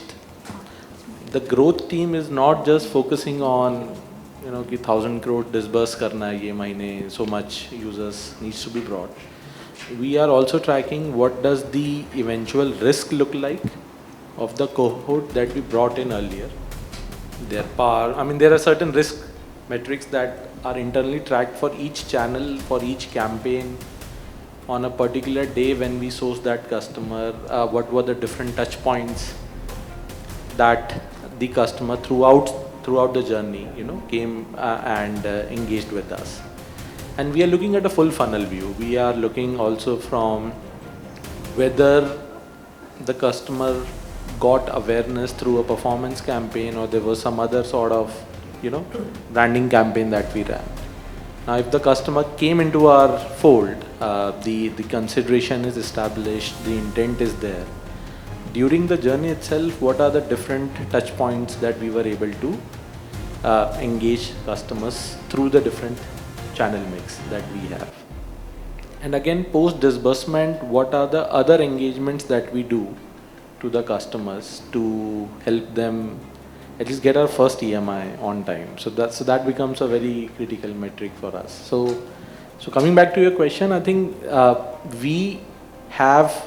the growth team is not just focusing on, कि 1,000 crore disburse करना है ये महीने, so much users needs to be brought. We are also tracking what does the eventual risk look like of the cohort that we brought in earlier. Their power, there are certain risk metrics that are internally tracked for each channel, for each campaign. On a particular day when we source that customer, what were the different touch points that the customer throughout the journey, came and engaged with us. And we are looking at a full funnel view. We are looking also from whether the customer got awareness through a performance campaign or there was some other sort of, branding campaign that we ran. Now, if the customer came into our fold, the consideration is established, the intent is there. During the journey itself, what are the different touch points that we were able to engage customers through the different channel mix that we have. And again, post disbursement, what are the other engagements that we do to the customers to help them at least get our first EMI on time. So that becomes a very critical metric for us. So coming back to your question, I think we have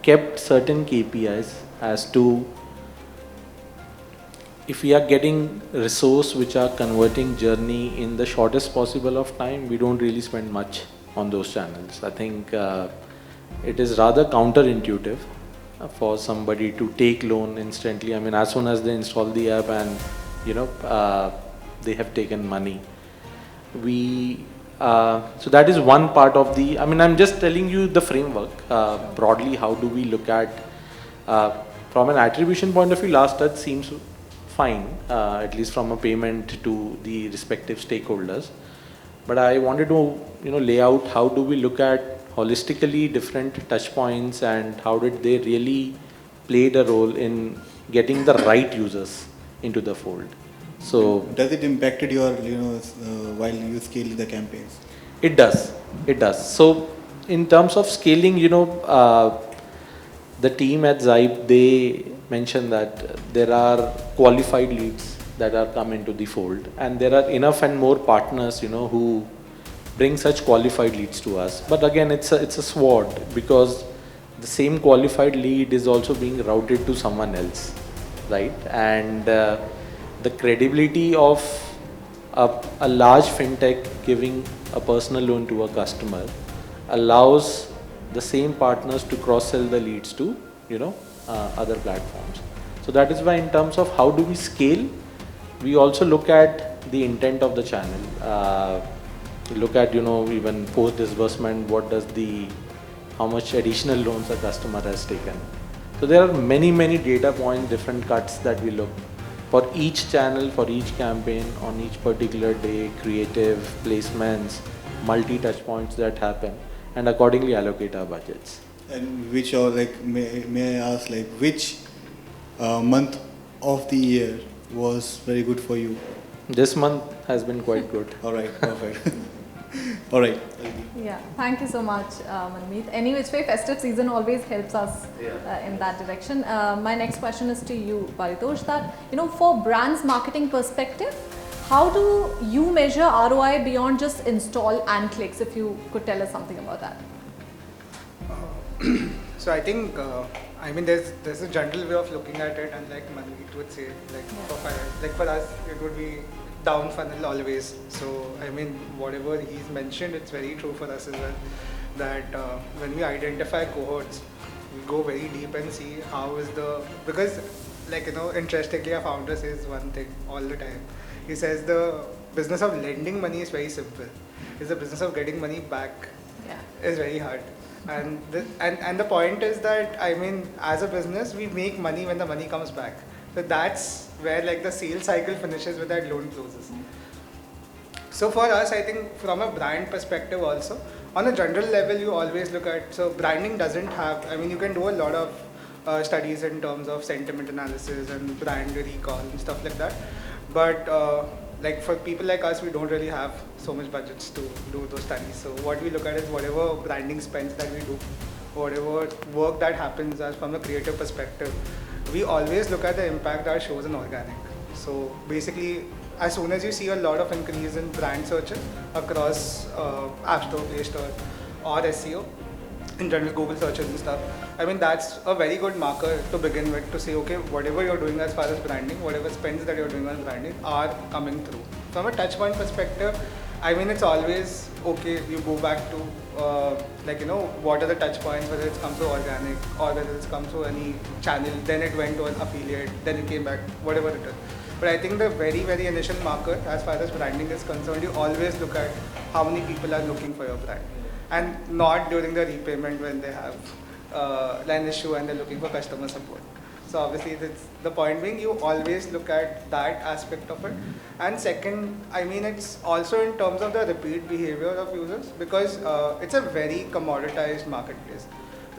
kept certain KPIs as to if we are getting resource which are converting journey in the shortest possible of time, we don't really spend much on those channels. I think it is rather counterintuitive for somebody to take loan instantly. As soon as they install the app and they have taken money. So that is one part of the, I'm just telling you the framework. Broadly, how do we look at, from an attribution point of view, last touch seems fine, at least from a payment to the respective stakeholders. But I wanted to, lay out how do we look at holistically different touch points and how did they really play the role in getting the right users into the fold. So does it impacted your, while you scale the campaigns? It does. It does. So in terms of scaling, the team at Zype, they mentioned that there are qualified leads that are come into the fold, and there are enough and more partners, who bring such qualified leads to us. But again, it's a sword because the same qualified lead is also being routed to someone else, right? And the credibility of a large fintech giving a personal loan to a customer allows the same partners to cross-sell the leads to, other platforms. So that is why in terms of how do we scale, we also look at the intent of the channel. Look at, even post disbursement, how much additional loans a customer has taken. So there are many data points, different cuts that we look for each channel, for each campaign, on each particular day, creative placements, multi-touch points that happen, and accordingly allocate our budgets. And which are may I ask which month of the year was very good for you? This month has been quite good. All right, perfect. All right. Yeah, thank you so much, Manmeet. Any which way, festive season always helps us in that direction. My next question is to you, Paritosh, that, for brands marketing perspective, how do you measure ROI beyond just install and clicks? If you could tell us something about that. So I think, there's a general way of looking at it, and like Manmeet would say, for us, it would be down funnel always. So whatever he's mentioned, it's very true for us as well, that when we identify cohorts, we go very deep and see how is because interestingly, our founder says one thing all the time. He says the business of lending money is very simple. It's the business of getting money back is very hard. And the point is that, as a business, we make money when the money comes back. So that's where the sales cycle finishes with that loan closes. So for us, I think from a brand perspective also, on a general level, you always look at, so branding doesn't have, you can do a lot of studies in terms of sentiment analysis and brand recall and stuff like that. But for people like us, we don't really have so much budgets to do those studies. So what we look at is whatever branding spends that we do, whatever work that happens as from a creative perspective, we always look at the impact our shows in organic. So basically, as soon as you see a lot of increase in brand searches across Apptrove, Play Store or SEO, in general Google searches and stuff, that's a very good marker to begin with, to say, okay, whatever you're doing as far as branding, whatever spends that you're doing on branding are coming through. From a touch point perspective, it's always, okay, you go back to, what are the touch points, whether it's come through organic or whether it's come through any channel, then it went to an affiliate, then it came back, whatever it is. But I think the very, very initial marker, as far as branding is concerned, you always look at how many people are looking for your brand. And not during the repayment when they have an issue and they're looking for customer support. So obviously, that's the point being, you always look at that aspect of it. And second, it's also in terms of the repeat behavior of users, because it's a very commoditized marketplace,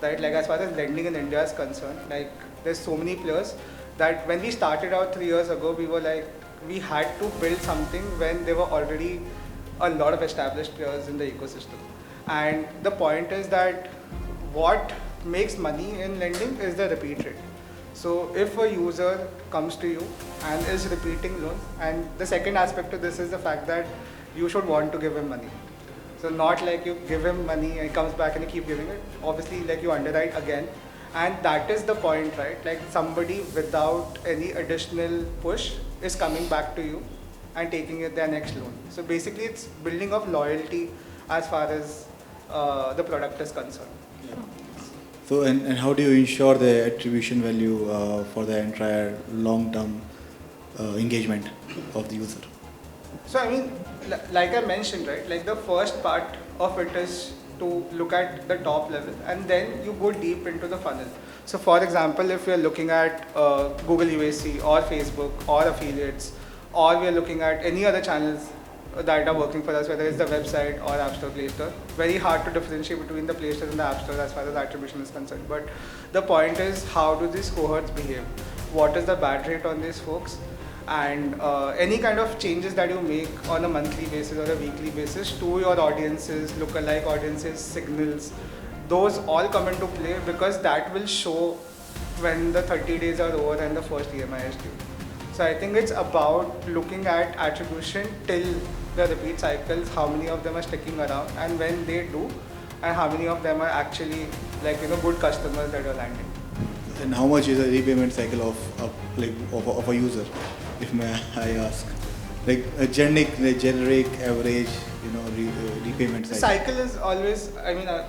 right? As far as lending in India is concerned, there's so many players that when we started out 3 years ago, we had to build something when there were already a lot of established players in the ecosystem. And the point is that what makes money in lending is the repeat rate. So if a user comes to you and is repeating loans, and the second aspect of this is the fact that you should want to give him money. So not like you give him money and he comes back and you keep giving it. Obviously, you underwrite again. And that is the point, right? Somebody without any additional push is coming back to you and taking their next loan. So basically, it's building of loyalty as far as the product is concerned. Yeah. So, and how do you ensure the attribution value for the entire long-term engagement of the user? So, like I mentioned, right, the first part of it is to look at the top level, and then you go deep into the funnel. So, for example, if we are looking at Google UAC or Facebook or affiliates, or we are looking at any other channels that are working for us, whether it's the website or App Store, Play Store. Very hard to differentiate between the Play Store and the App Store as far as attribution is concerned. But the point is, how do these cohorts behave? What is the bad rate on these folks? And any kind of changes that you make on a monthly basis or a weekly basis to your audiences, lookalike audiences, signals, those all come into play, because that will show when the 30 days are over and the first EMI is due. So I think it's about looking at attribution till the repeat cycles, how many of them are sticking around, and when they do, and how many of them are actually good customers that are landing. And how much is a repayment cycle of a user, if I ask? A generic average, repayment cycle. The cycle is always,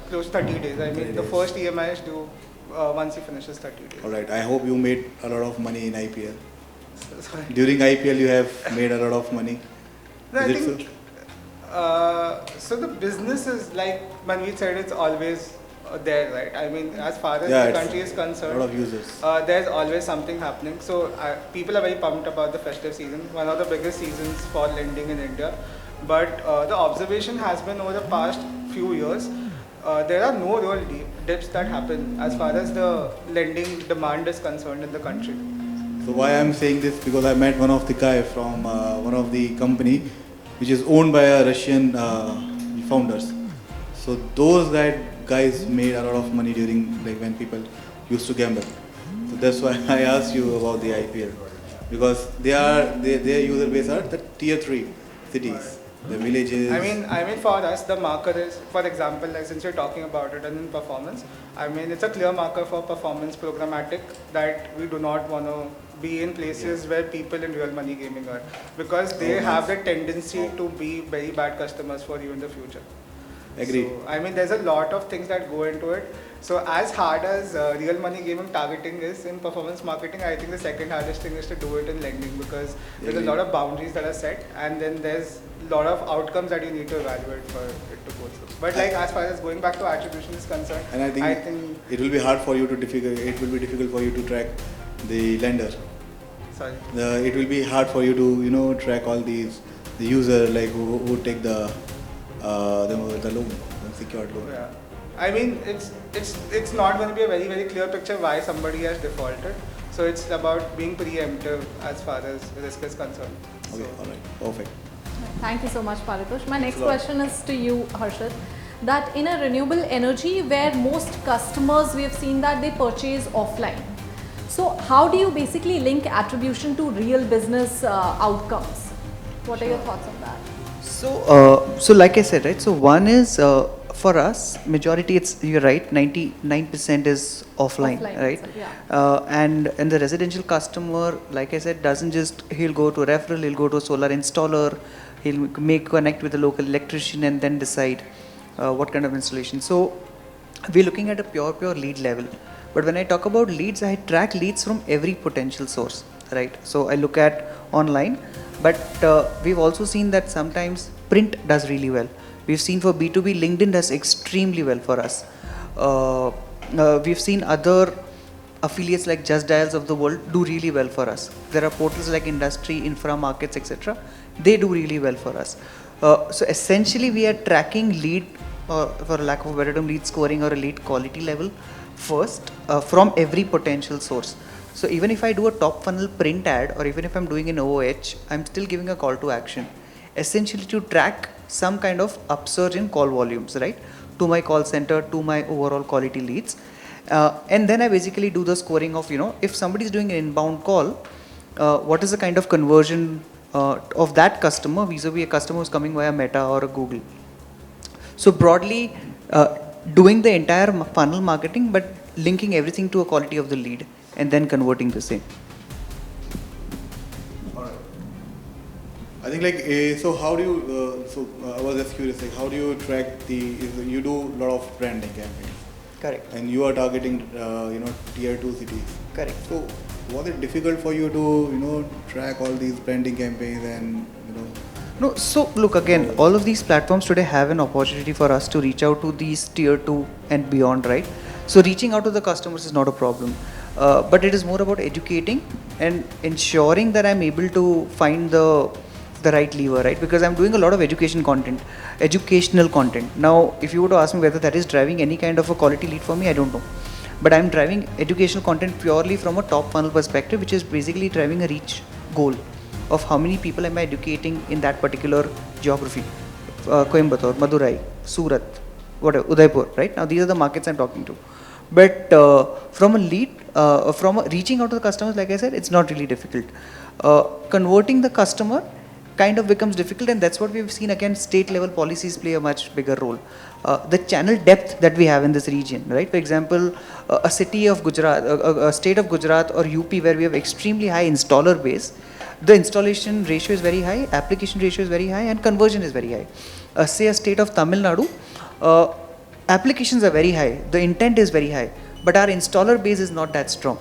close to 30 days. 30 the first EMI is due once he finishes 30 days. All right. I hope you made a lot of money in IPL. Sorry. During IPL, you have made a lot of money. No, I think so. The business is, like Manmeet said, it's always there, right? As far as the country is concerned, a lot of users. There's always something happening. So people are very pumped about the festive season, one of the biggest seasons for lending in India. But the observation has been over the past few years, there are no real dips that happen as far as the lending demand is concerned in the country. So why I'm saying this, because I met one of the guy from one of the company which is owned by a Russian founders. So those guys made a lot of money during like when people used to gamble. So that's why I asked you about the IPL, because their user base are the tier 3 cities, the villages. I mean for us the marker is, for example, like since you're talking about it and in performance, I mean it's a clear marker for performance programmatic that we do not want to be in places where people in real money gaming are, because they have the tendency to be very bad customers for you in the future. Agreed. So, I mean, there's a lot of things that go into it. So as hard as real money gaming targeting is in performance marketing, I think the second hardest thing is to do it in lending, because there's a lot of boundaries that are set, and then there's a lot of outcomes that you need to evaluate for it to go through. But like as far as going back to attribution is concerned, and I think it will be hard for you to difficult for you to track the lender. Sorry. It will be hard for you to track all the user like who take the loan, the secured loan. Yeah. I mean, it's not going to be a very, very clear picture why somebody has defaulted. So it's about being preemptive as far as risk is concerned. Okay, all right, perfect. Thank you so much, Paritosh. My next question is to you, Harshit. That in a renewable energy where most customers, we have seen that they purchase offline. So how do you basically link attribution to real business outcomes? What are your thoughts on that? So like I said, right, so one is for us, majority, you're right, 99% is offline, right? Yeah. And the residential customer, like I said, he'll go to a referral, he'll go to a solar installer, he'll connect with a local electrician and then decide what kind of installation. So we're looking at a pure lead level. But when I talk about leads, I track leads from every potential source, right? So I look at online, but we've also seen that sometimes print does really well. We've seen for B2B, LinkedIn does extremely well for us. We've seen other affiliates like Just Dials of the world do really well for us. There are portals like Industry, Infra Markets, etc. They do really well for us. So essentially, we are tracking lead, for lack of a better term, lead scoring or a lead quality level first from every potential source. So even if I do a top funnel print ad, or even if I'm doing an OOH, I'm still giving a call to action, essentially to track some kind of upsurge in call volumes, right? To my call center, to my overall quality leads. And then I basically do the scoring of, if somebody is doing an inbound call, what is the kind of conversion of that customer vis-a-vis a customer who's coming via Meta or a Google. So broadly, doing the entire funnel marketing, but linking everything to a quality of the lead and then converting the same. Alright. I think so how do you, I was just curious, like how do you track you do a lot of branding campaigns. Correct. And you are targeting, tier 2 cities. Correct. So was it difficult for you to, track all these branding campaigns and, No, so look again, all of these platforms today have an opportunity for us to reach out to these tier 2 and beyond, right? So reaching out to the customers is not a problem, but it is more about educating and ensuring that I'm able to find the right lever, right? Because I'm doing a lot of educational content. Now, if you were to ask me whether that is driving any kind of a quality lead for me, I don't know. But I'm driving educational content purely from a top funnel perspective, which is basically driving a reach goal of how many people am I educating in that particular geography. Coimbatore, Madurai, Surat, whatever, Udaipur, right? Now these are the markets I'm talking to. But from a lead, reaching out to the customers, like I said, it's not really difficult. Converting the customer kind of becomes difficult, and that's what we've seen. Again, state level policies play a much bigger role. The channel depth that we have in this region, right? For example, a city of Gujarat, a state of Gujarat or UP where we have extremely high installer base, the installation ratio is very high, application ratio is very high, and conversion is very high. Say a state of Tamil Nadu, applications are very high, the intent is very high, but our installer base is not that strong.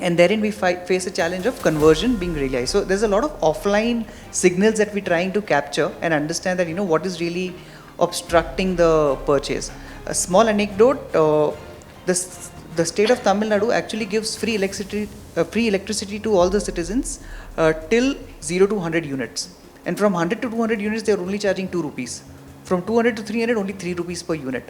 And therein we face a challenge of conversion being really high. So there's a lot of offline signals that we're trying to capture and understand that, what is really obstructing the purchase. A small anecdote, the state of Tamil Nadu actually gives free electricity to all the citizens till 0 to 100 units. And from 100 to 200 units, they're only charging 2 rupees. From 200 to 300, only 3 rupees per unit.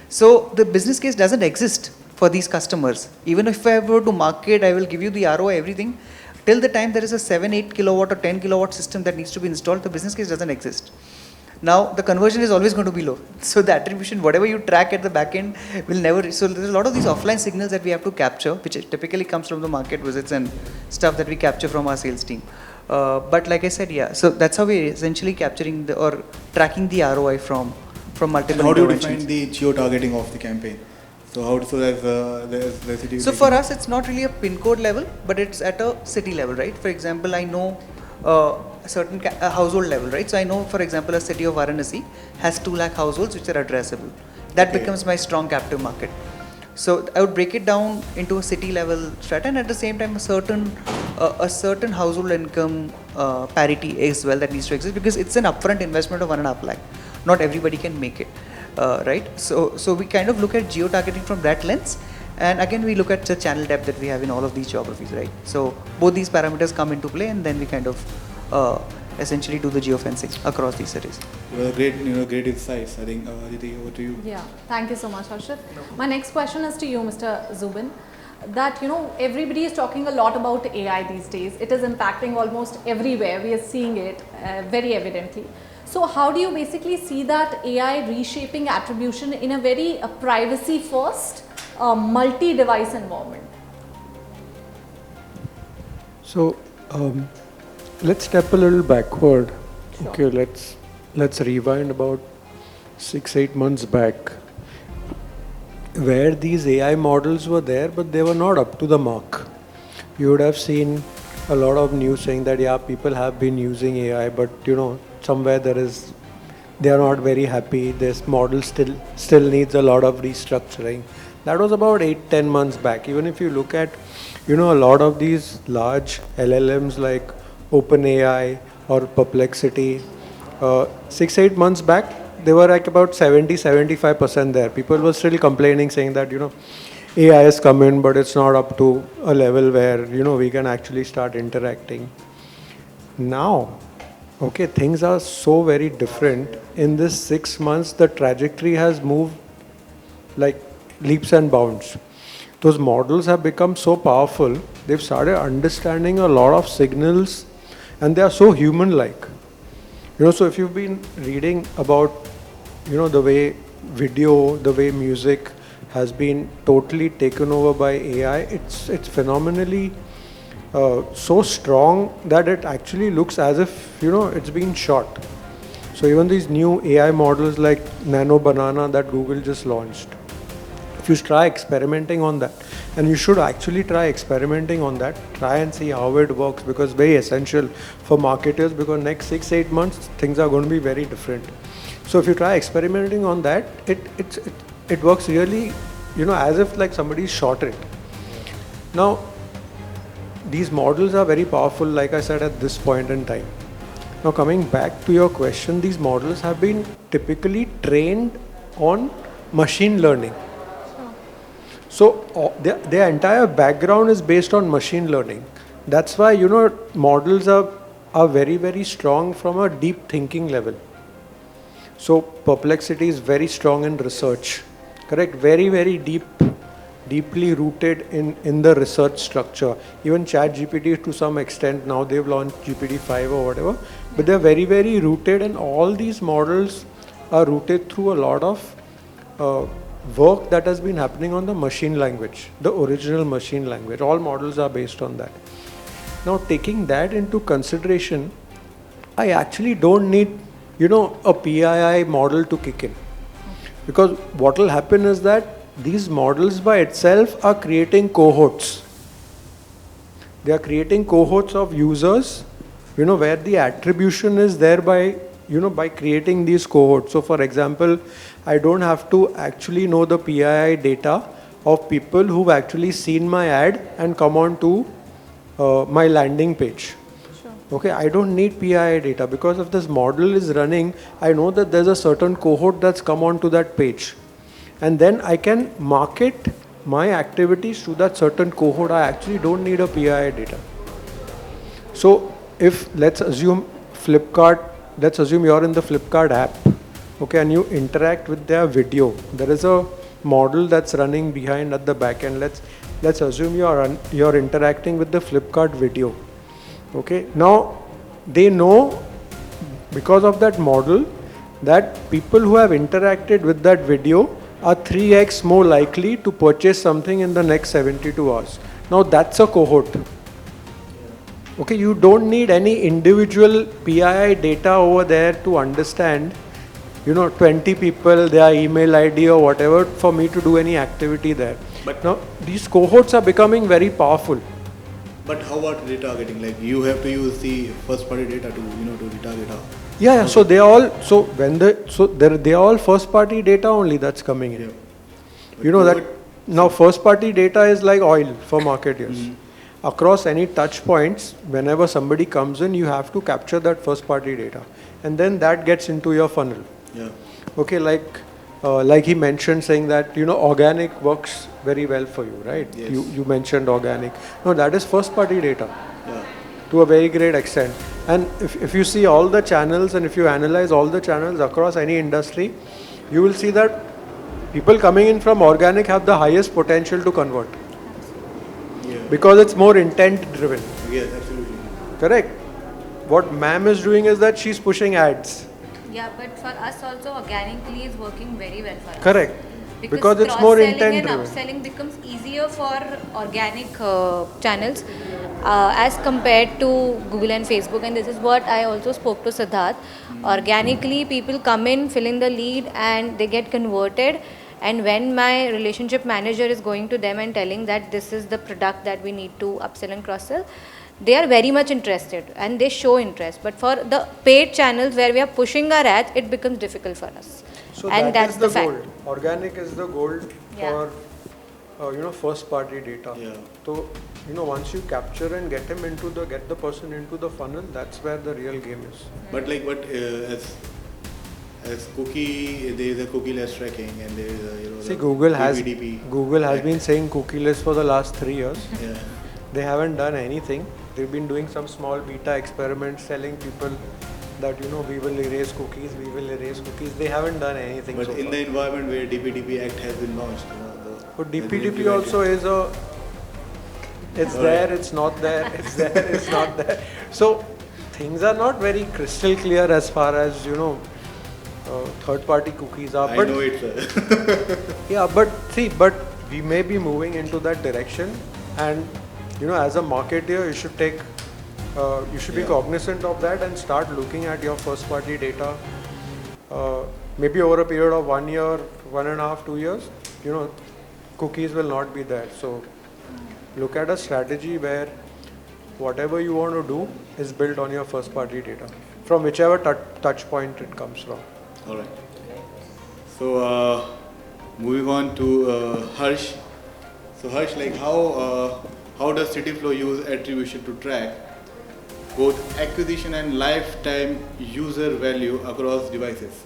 So the business case doesn't exist for these customers. Even if I were to market, I will give you the ROI, everything. Till the time there is a 7, 8 kilowatt or 10 kilowatt system that needs to be installed, the business case doesn't exist. Now the conversion is always going to be low. So the attribution, whatever you track at the back end will never, so there's a lot of these offline signals that we have to capture, which typically comes from the market visits and stuff that we capture from our sales team. But like I said, yeah, so that's how we're essentially capturing or tracking the ROI from multiple and how do you interventions. define the geo-targeting of the campaign? So there's So for us, it's not really a pin code level, but it's at a city level, right? For example, I know a certain household level, right? So I know, for example, a city of Varanasi has 2 lakh households which are addressable. That becomes my strong captive market. So I would break it down into a city level strat, and at the same time a certain household income parity as well that needs to exist, because it's an upfront investment of 1.5 lakh. Not everybody can make it, right? So we kind of look at geo-targeting from that lens, and again we look at the channel depth that we have in all of these geographies, right? So both these parameters come into play, and then we kind of essentially do the geofencing across these cities. Great insights. I think Aditi, over to you. Yeah, thank you so much, Harshit. My next question is to you, Mr. Zubin. That everybody is talking a lot about AI these days. It is impacting almost everywhere. We are seeing it very evidently. So how do you basically see that AI reshaping attribution in a very privacy first, multi-device environment? So let's step a little backward. Sure. Okay, let's rewind about 6-8 months back, where these AI models were there, but they were not up to the mark. You would have seen a lot of news saying that, yeah, people have been using AI, but somewhere they are not very happy. This model still needs a lot of restructuring. That was about 8-10 months back. Even if you look at, a lot of these large LLMs like OpenAI or Perplexity, 6-8 months back, they were like about 70-75% there. People were still complaining, saying that, AI has come in, but it's not up to a level where, we can actually start interacting. Now, okay, things are so very different. In this 6 months, the trajectory has moved like leaps and bounds. Those models have become so powerful, they've started understanding a lot of signals, and they are so human-like. So if you've been reading about, the way video, the way music has been totally taken over by AI, it's phenomenally so strong that it actually looks as if, it's been shot. So even these new AI models like Nano Banana that Google just launched, if you try experimenting on that, and you should actually try experimenting on that, try and see how it works, because it's very essential for marketers, because next 6-8 months, things are going to be very different. So if you try experimenting on that, it works really, as if like somebody shot it. Now, these models are very powerful, like I said, at this point in time. Now coming back to your question, these models have been typically trained on machine learning. So their entire background is based on machine learning. That's why, models are very, very strong from a deep thinking level. So Perplexity is very strong in research, correct? Very, very deeply rooted in the research structure. Even ChatGPT to some extent, now they've launched GPT-5 or whatever, but they're very, very rooted, and all these models are rooted through a lot of work that has been happening on the machine language, the original machine language. All models are based on that. Now taking that into consideration, I actually don't need, a PII model to kick in. Because what will happen is that these models by itself are creating cohorts. They are creating cohorts of users, where the attribution is there by, by creating these cohorts. So for example, I don't have to actually know the PII data of people who've actually seen my ad and come on to my landing page. Okay, I don't need PII data, because if this model is running, I know that there's a certain cohort that's come onto that page. And then I can market my activities to that certain cohort. I actually don't need a PII data. So if, let's assume you're in the Flipkart app, okay, and you interact with their video. There is a model that's running behind at the back end. Let's assume you're interacting with the Flipkart video. Okay, now they know, because of that model, that people who have interacted with that video are 3x more likely to purchase something in the next 72 hours. Now that's a cohort. Okay, you don't need any individual PII data over there to understand, 20 people, their email ID or whatever, for me to do any activity there. But now these cohorts are becoming very powerful. But how about retargeting? Like you have to use the first party data to to retarget out. Yeah, so they all they're all first party data only that's coming in. That now first party data is like oil for marketers. Across any touch points, whenever somebody comes in, you have to capture that first party data, and then that gets into your funnel. Yeah. Okay, like he mentioned, saying that organic works very well for you, right? Yes. You mentioned organic. No, that is first party data. Yeah. To a very great extent. And if you see all the channels and if you analyze all the channels across any industry, you will see that people coming in from organic have the highest potential to convert. Yeah. Because it's more intent driven. Yes, absolutely. Correct. What ma'am is doing is that she's pushing ads. Yeah, but for us also organically is working very well for us. Correct. Because it's more intent driven. Upselling becomes easier for organic channels as compared to Google and Facebook, and this is what I also spoke to Siddharth. Organically people come in, fill in the lead and they get converted, and when my relationship manager is going to them and telling that this is the product that we need to upsell and cross-sell, they are very much interested and they show interest. But for the paid channels where we are pushing our ads, it becomes difficult for us. So and that's the fact. gold. Organic is the gold for first party data. Yeah. So once you capture and get the person into the funnel, that's where the real game is. But as cookie, there is a cookie-less tracking, and there is a Google has DPDP been saying cookie-less for the last 3 years. Yeah. They haven't done anything. They've been doing some small beta experiments, telling people that we will erase cookies. They haven't done anything. But so in far. the environment where DPDP Act has been launched, But DPDP also is it's there, it's not there, it's there, it's not there. So things are not very crystal clear as far as third-party cookies are. I But know it, sir. yeah, but we may be moving into that direction, and as a marketer, you should be cognizant of that and start looking at your first-party data. Maybe over a period of 1 year, 1.5, 2 years, cookies will not be there. So look at a strategy where whatever you want to do is built on your first-party data, from whichever touch point it comes from. All right. So moving on to Harsh. So Harsh, how does CityFlow use attribution to track both acquisition and lifetime user value across devices?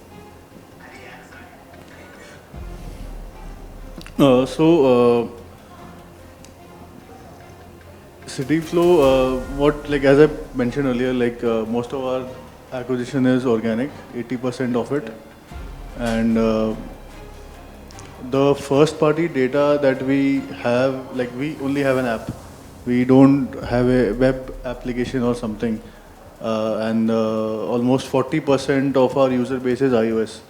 CityFlow, as I mentioned earlier, most of our acquisition is organic, 80% of it, and the first party data that we have, we only have an app. We don't have a web application or something, and almost 40% of our user base is iOS.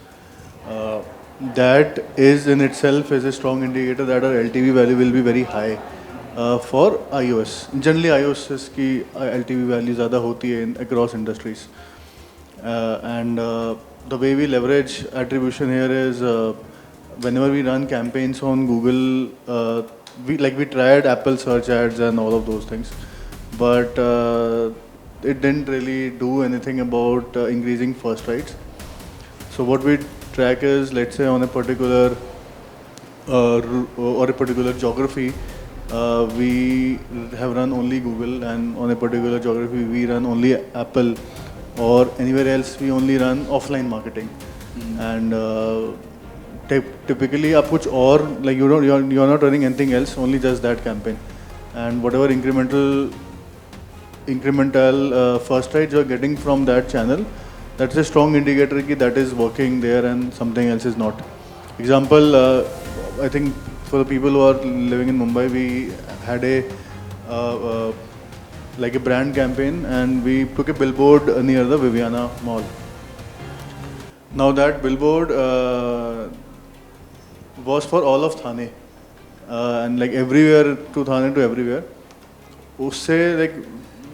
That is in itself is a strong indicator that our LTV value will be very high for iOS. Generally iOS की LTV value ज़्यादा होती है across industries, and the way we leverage attribution here is whenever we run campaigns on Google, we tried Apple search ads and all of those things, but it didn't really do anything about increasing first rights. So what we track is, let's say on a particular or a particular geography, we have run only Google, and on a particular geography we run only Apple, or anywhere else we only run offline marketing. And typically आप कुछ और you're not running anything else, only just that campaign, and whatever incremental first rights you're getting from that channel, that's a strong indicator that is working there and something else is not. Example, I think for the people who are living in Mumbai, we had a brand campaign, and we took a billboard near the Viviana Mall. Now that billboard was for all of Thane, and like everywhere to Thane to everywhere. Usse, like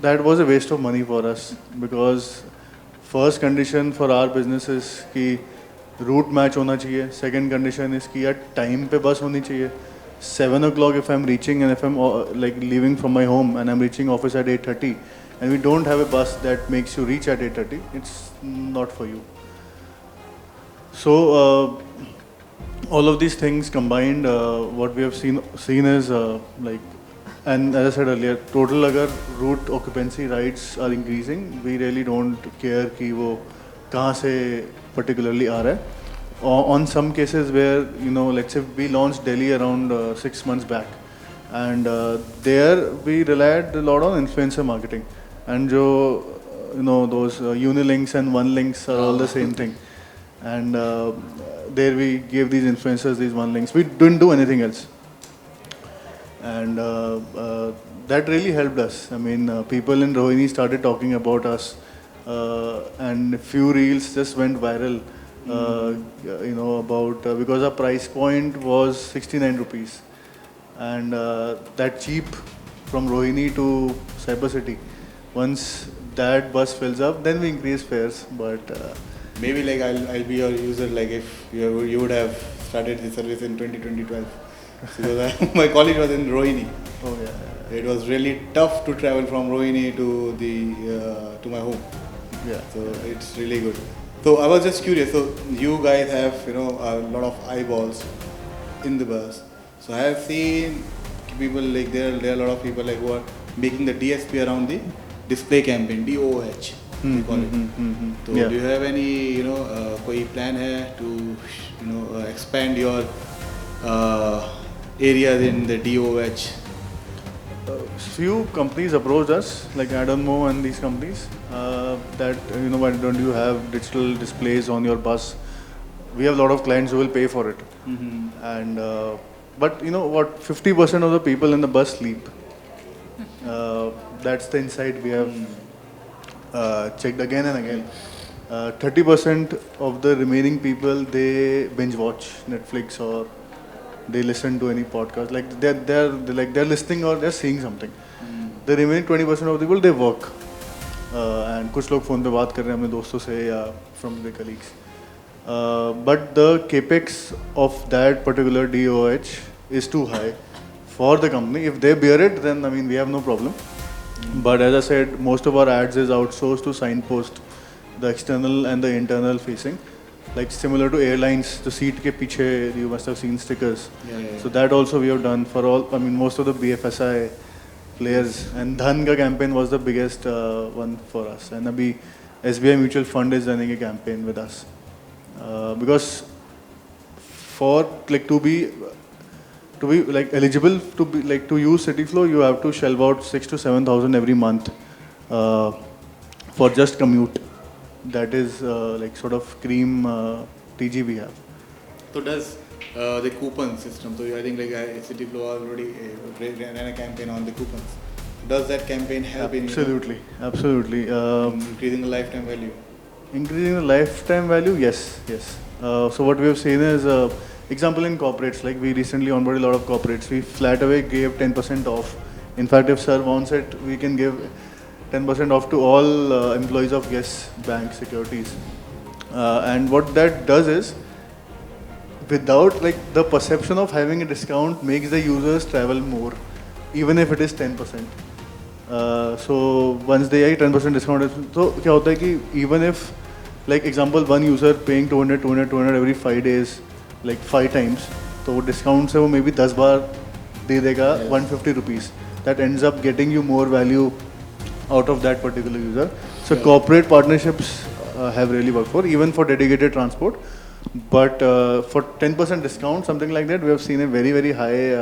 that was a waste of money for us, because first condition for our business is कि route match होना चाहिए. Second condition is कि यार time पे bus होनी चाहिए. 7 o'clock if I'm reaching, and if I'm like leaving from my home and I'm reaching office at 8:30, and we don't have a bus that makes you reach at 8:30, it's not for you. So all of these things combined, what we have seen is like, and as I said earlier, total agar route occupancy rides are increasing, we really don't care कि वो कहाँ से particularly आ रहा है. On some cases where, you know, let's say we launched Delhi around 6 months back, and there we relied a lot on influencer marketing, and you know, those unilinks and one links are all the same thing, and there we gave these influencers these one links. We didn't do anything else, and that really helped us. I mean, people in Rohini started talking about us, and a few reels just went viral. You know, about because our price point was 69 rupees, and that cheap from Rohini to Cyber City. Once that bus fills up, then we increase fares. But maybe like I'll be your user. Like if you would have started the service in 2012, because my college was in Rohini. Oh yeah. It was really tough to travel from Rohini to my home. Yeah. So it's really good. So I was just curious. So you guys have, you know, a lot of eyeballs in the bus. So I have seen people like there are a lot of people like who are making the DSP around the display campaign, DOH. We call it. So Yeah. do you have any, you know, कोई plan है to, you know, expand your areas in the DOH? Few companies approached us, like Adamo and these companies, that, you know, why don't you have digital displays on your bus? We have a lot of clients who will pay for it. And but you know what, 50% of the people in the bus sleep. That's the insight we have checked again and again. 30% of the remaining people, they binge watch Netflix or they listen to any podcast. Like they're listening or they're seeing something. The remaining 20% of the people, they work. And कुछ लोग phone पे बात कर रहे हैं अपने दोस्तों से या from their colleagues. But the capex of that particular DOH is too high for the company. If they bear it, then I mean we have no problem. But as I said, most of our ads is outsourced to Signpost, the external and the internal facing. Like similar to airlines, the seat ke piche you must have seen stickers. Yeah. So that also we have done for all. I mean most of the BFSI players, and Dhan ka campaign was the biggest one for us. And abhi SBI Mutual Fund is running a campaign with us because for like to be like eligible to be like to use CityFlow, you have to shell out 6,000 to 7,000 every month for just commute. That is like sort of cream TG we have. So does the coupon system, so I think like CityFlow already ran a campaign on the coupons. Does that campaign help Absolutely. in increasing the lifetime value? Increasing the lifetime value, yes. So what we have seen is, example in corporates, like we recently onboarded a lot of corporates. We flat away gave 10% off. In fact, if sir wants it, we can give 10% off to all employees of Yes Bank Securities. And what that does is, without like the perception of having a discount makes the users travel more, even if it is 10%. So once they get 10% discount, so क्या होता है कि even if like example one user paying 200 every 5 days, like 5 times, तो discount से वो maybe 10 बार दे देगा 150 rupees. That ends up getting you more value out of that particular user. So corporate partnerships have really worked for, even for dedicated transport. But for 10% discount, something like that, we have seen a very, very high,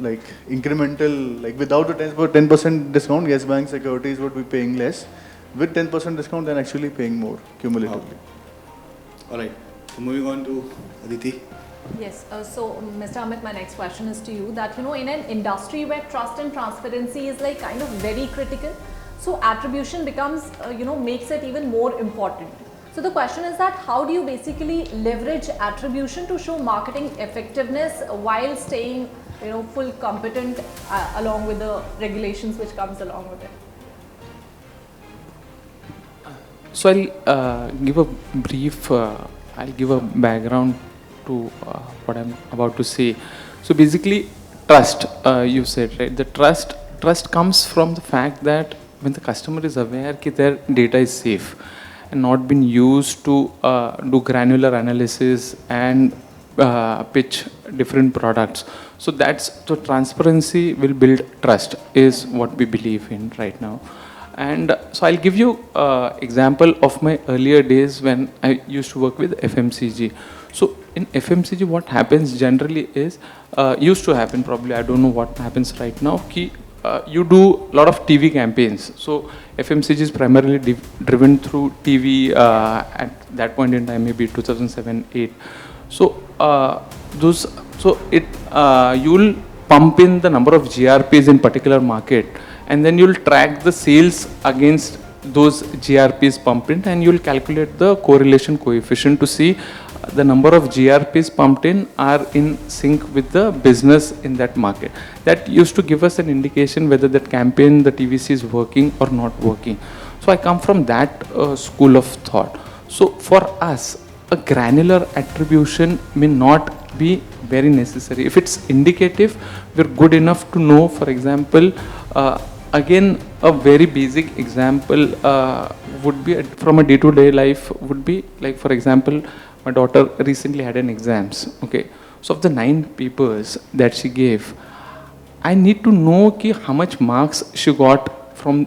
like incremental, like without a 10% discount, Yes Bank Securities would be paying less. With 10% discount, they're actually paying more cumulatively. All right. So moving on to Aditi. Yes. So, Mr. Amit, my next question is to you that, you know, in an industry where trust and transparency is like kind of very critical, so attribution becomes, makes it even more important. So the question is that how do you basically leverage attribution to show marketing effectiveness while staying, full competent along with the regulations which comes along with it? So I'll give a brief, I'll give a background to what I'm about to say. So basically, trust, you said, right? The trust comes from the fact that when the customer is aware that their data is safe and not been used to do granular analysis and pitch different products. So the transparency will build trust is what we believe in right now. And so I'll give you example of my earlier days when I used to work with FMCG. So in FMCG, what happens generally is, used to happen probably, I don't know what happens right now, you do a lot of TV campaigns. So FMCG is primarily driven through TV at that point in time, maybe 2007-8. So you'll pump in the number of GRPs in particular market, and then you'll track the sales against those GRPs pumped in, and you'll calculate the correlation coefficient to see the number of GRPs pumped in are in sync with the business in that market. That used to give us an indication whether that campaign, the TVC, is working or not working. So I come from that school of thought. So for us, a granular attribution may not be very necessary. If it's indicative, we're good enough to know, for example, again, a very basic example would be from a day-to-day life would be like, for example, my daughter recently had an exams. Okay, so of the 9 papers that she gave, I need to know how much marks she got from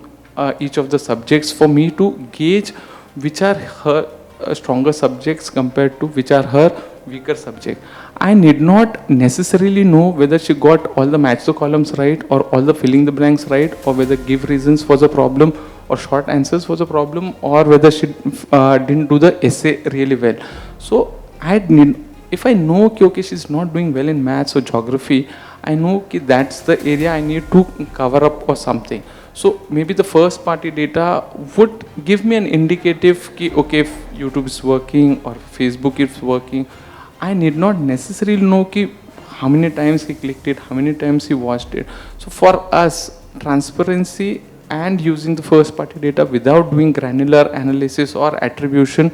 each of the subjects for me to gauge which are her stronger subjects compared to which are her weaker subject. I need not necessarily know whether she got all the match the columns right or all the filling the blanks right, or whether give reasons was a problem or short answers was a problem, or whether she didn't do the essay really well. So if I know okay, she's not doing well in maths or geography, I know that's the area I need to cover up or something. So maybe the first party data would give me an indicative okay, if YouTube is working or Facebook is working. I need not necessarily know how many times he clicked it, how many times he watched it. So for us, transparency and using the first party data without doing granular analysis or attribution,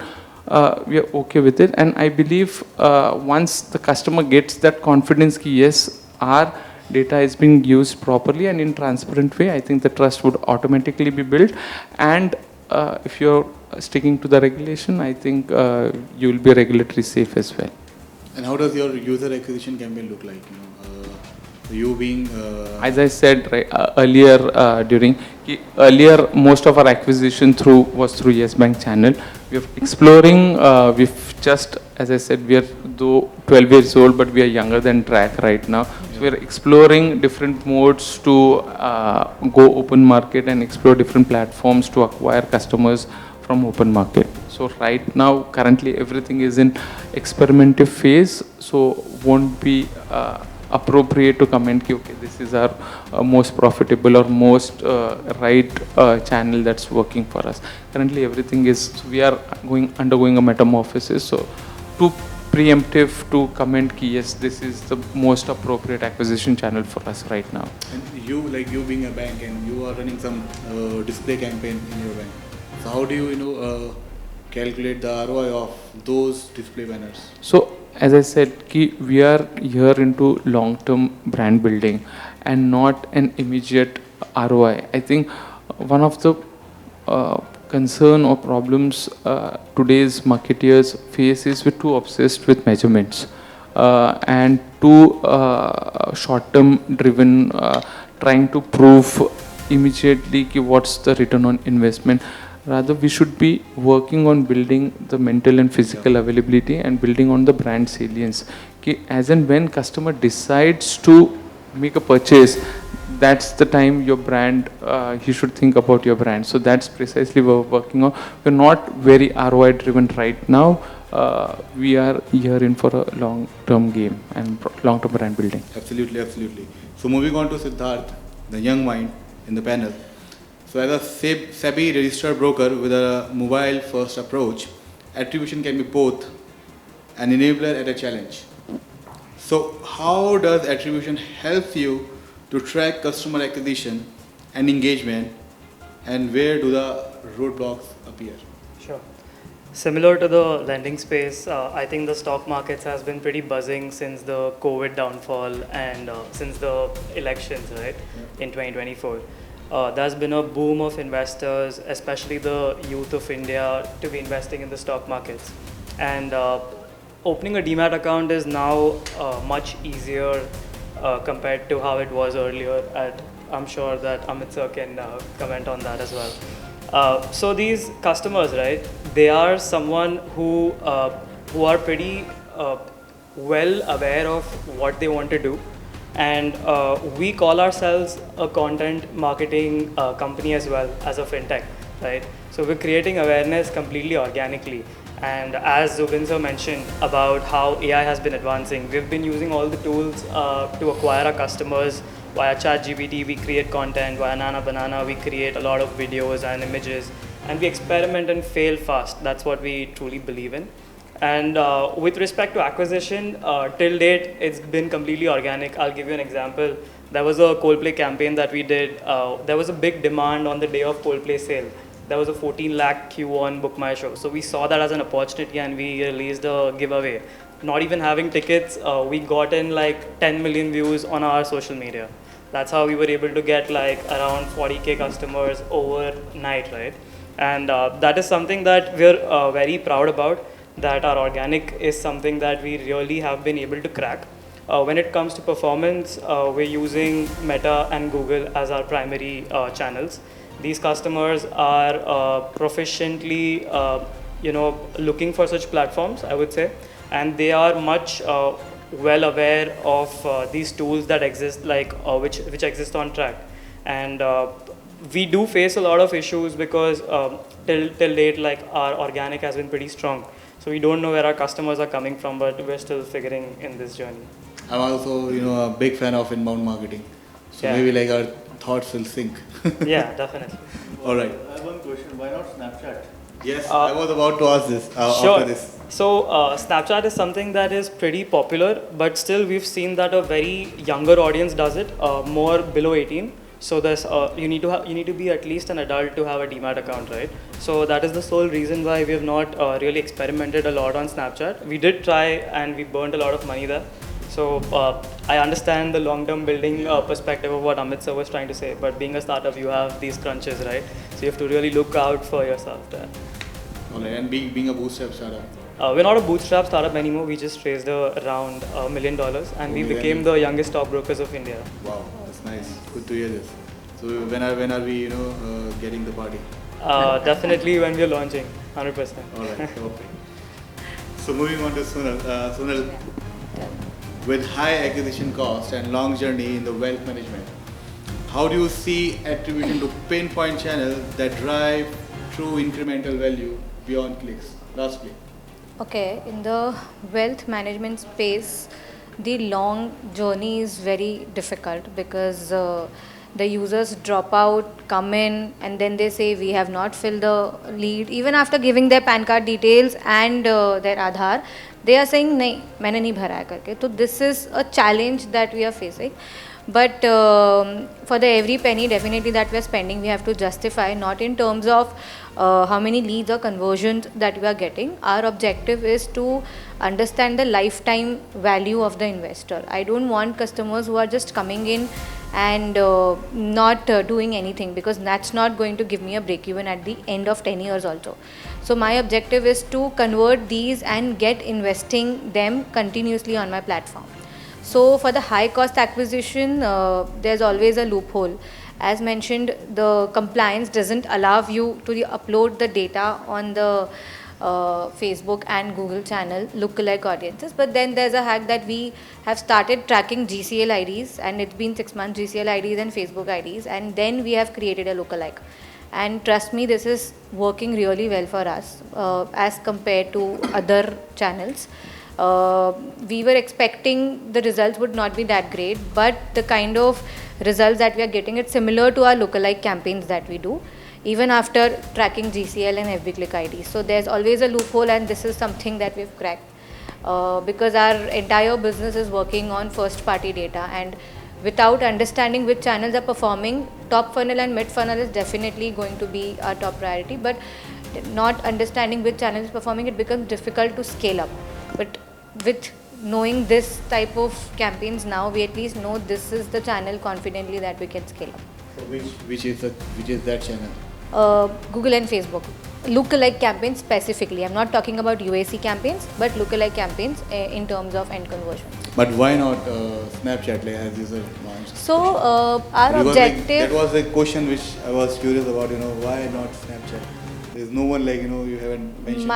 we are okay with it. And I believe once the customer gets that confidence yes, our data is being used properly and in transparent way, I think the trust would automatically be built. And if you're sticking to the regulation, I think you will be regulatory safe as well. And how does your user acquisition campaign look like? You being as I said right, earlier, earlier most of our acquisition was through Yes Bank channel. We are exploring. We've just, as I said, we are though 12 years old, but we are younger than track right now. So we are exploring different modes to go open market and explore different platforms to acquire customers from open market. So right now, currently everything is in experimental phase. So won't be appropriate to comment okay, this is our most profitable or most right channel that's working for us. Currently everything is, so we are undergoing a metamorphosis. So too preemptive to comment yes, this is the most appropriate acquisition channel for us right now. And you being a bank and you are running some display campaign in your bank. So how do you calculate the ROI of those display banners? So as I said, we are here into long-term brand building and not an immediate ROI. I think one of the concern or problems today's marketeers face is we're too obsessed with measurements and too short-term driven, trying to prove immediately what's the return on investment. Rather, we should be working on building the mental and physical availability and building on the brand salience. As and when customer decides to make a purchase, that's the time your brand, he should think about your brand. So that's precisely what we're working on. We're not very ROI driven right now. We are here in for a long-term game and long-term brand building. Absolutely, absolutely. So moving on to Siddharth, the young mind in the panel. So as a SEBI registered broker with a mobile first approach, attribution can be both an enabler and a challenge. So how does attribution help you to track customer acquisition and engagement, and where do the roadblocks appear? Sure. Similar to the lending space, I think the stock markets has been pretty buzzing since the COVID downfall and since the elections, right, in 2024. There's been a boom of investors, especially the youth of India, to be investing in the stock markets. And opening a demat account is now much easier compared to how it was earlier. I'm sure that Amit sir can comment on that as well. So these customers, right, they are someone who are pretty well aware of what they want to do. And we call ourselves a content marketing company as well as a fintech, right? So we're creating awareness completely organically. And as Zubin sir mentioned about how AI has been advancing, we've been using all the tools to acquire our customers. Via ChatGPT, we create content. Via Nana Banana, we create a lot of videos and images. And we experiment and fail fast. That's what we truly believe in. And with respect to acquisition, till date, it's been completely organic. I'll give you an example. There was a Coldplay campaign that we did. There was a big demand on the day of Coldplay sale. There was a 14 lakh queue on Book My Show. So we saw that as an opportunity and we released a giveaway. Not even having tickets, we got in like 10 million views on our social media. That's how we were able to get like around 40K customers overnight, right? And that is something that we're very proud about, that our organic is something that we really have been able to crack. When it comes to performance, we're using Meta and Google as our primary channels. These customers are proficiently, looking for such platforms, I would say, and they are much well aware of these tools that exist, like which exist on track. And we do face a lot of issues because till date, like our organic has been pretty strong. So we don't know where our customers are coming from, but we're still figuring in this journey. I'm also, a big fan of inbound marketing. So Yeah. maybe like our thoughts will sync. Yeah, definitely. All right. I have one question. Why not Snapchat? Yes, I was about to ask this Sure. after this. So Snapchat is something that is pretty popular, but still we've seen that a very younger audience does it, more below 18. So there's you need to be at least an adult to have a demat account, right? So that is the sole reason why we have not really experimented a lot on Snapchat. We did try and we burned a lot of money there. So I understand the long-term building perspective of what Amit sir was trying to say, but being a startup, you have these crunches, right? So you have to really look out for yourself there. All right, and being a bootstrap startup. We're not a bootstrap startup anymore. We just raised around $1 million, and we became the youngest stockbrokers of India. Wow, that's nice. Good to hear this. So when are we getting the party? Definitely when we're launching, 100%. All right, okay. So moving on to Sunil. Sunil, with high acquisition cost and long journey in the wealth management, how do you see attribution to pinpoint channels that drive true incremental value beyond clicks? Lastly. Okay, in the wealth management space, the long journey is very difficult because the users drop out, come in, and then they say we have not filled the lead. Even after giving their PAN card details and their Aadhaar, they are saying nahi, मैंने नहीं भरा है करके. So this is a challenge that we are facing. But for the every penny definitely that we are spending, we have to justify, not in terms of how many leads or conversions that we are getting. Our objective is to understand the lifetime value of the investor. I don't want customers who are just coming in and not doing anything, because that's not going to give me a break even at the end of 10 years also. So my objective is to convert these and get investing them continuously on my platform. So for the high cost acquisition, there's always a loophole. As mentioned, the compliance doesn't allow you to upload the data on the Facebook and Google channel lookalike audiences. But then there's a hack that we have started tracking GCL IDs, and it's been 6 months, GCL IDs and Facebook IDs, and then we have created a lookalike. And trust me, this is working really well for us as compared to other channels. We were expecting the results would not be that great, but the kind of results that we are getting, it's similar to our lookalike campaigns that we do. even after tracking GCL and FB Click ID. So there's always a loophole, and this is something that we've cracked because our entire business is working on first party data, and without understanding which channels are performing, top funnel and mid funnel is definitely going to be our top priority, but not understanding which channel is performing, it becomes difficult to scale up. But with knowing this type of campaigns now, we at least know this is the channel confidently that we can scale up. So which is that channel? Google and Facebook. Lookalike campaigns specifically. I'm not talking about UAC campaigns, but lookalike campaigns in terms of end conversion. But why not Snapchat as you said launched? So our objective. That was a question which I was curious about. Why not Snapchat? There's no one you haven't mentioned.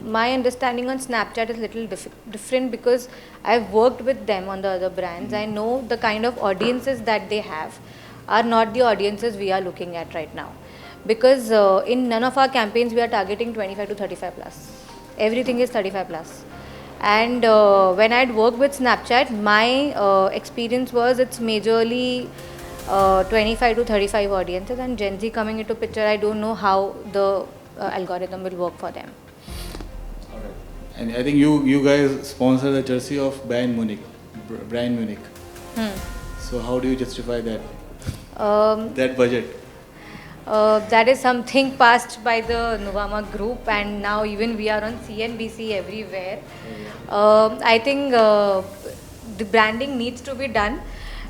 My understanding on Snapchat is a little different because I've worked with them on the other brands. I know the kind of audiences that they have are not the audiences we are looking at right now. Because in none of our campaigns we are targeting 25 to 35 plus. Everything is 35 plus. And when I'd worked with Snapchat, my experience was it's majorly 25 to 35 audiences, and Gen Z coming into picture, I don't know how the algorithm will work for them. Alright. And I think you guys sponsor the jersey of Bayern Munich. So how do you justify that? That budget? That is something passed by the Nuvama group, and now even we are on CNBC everywhere. I think the branding needs to be done.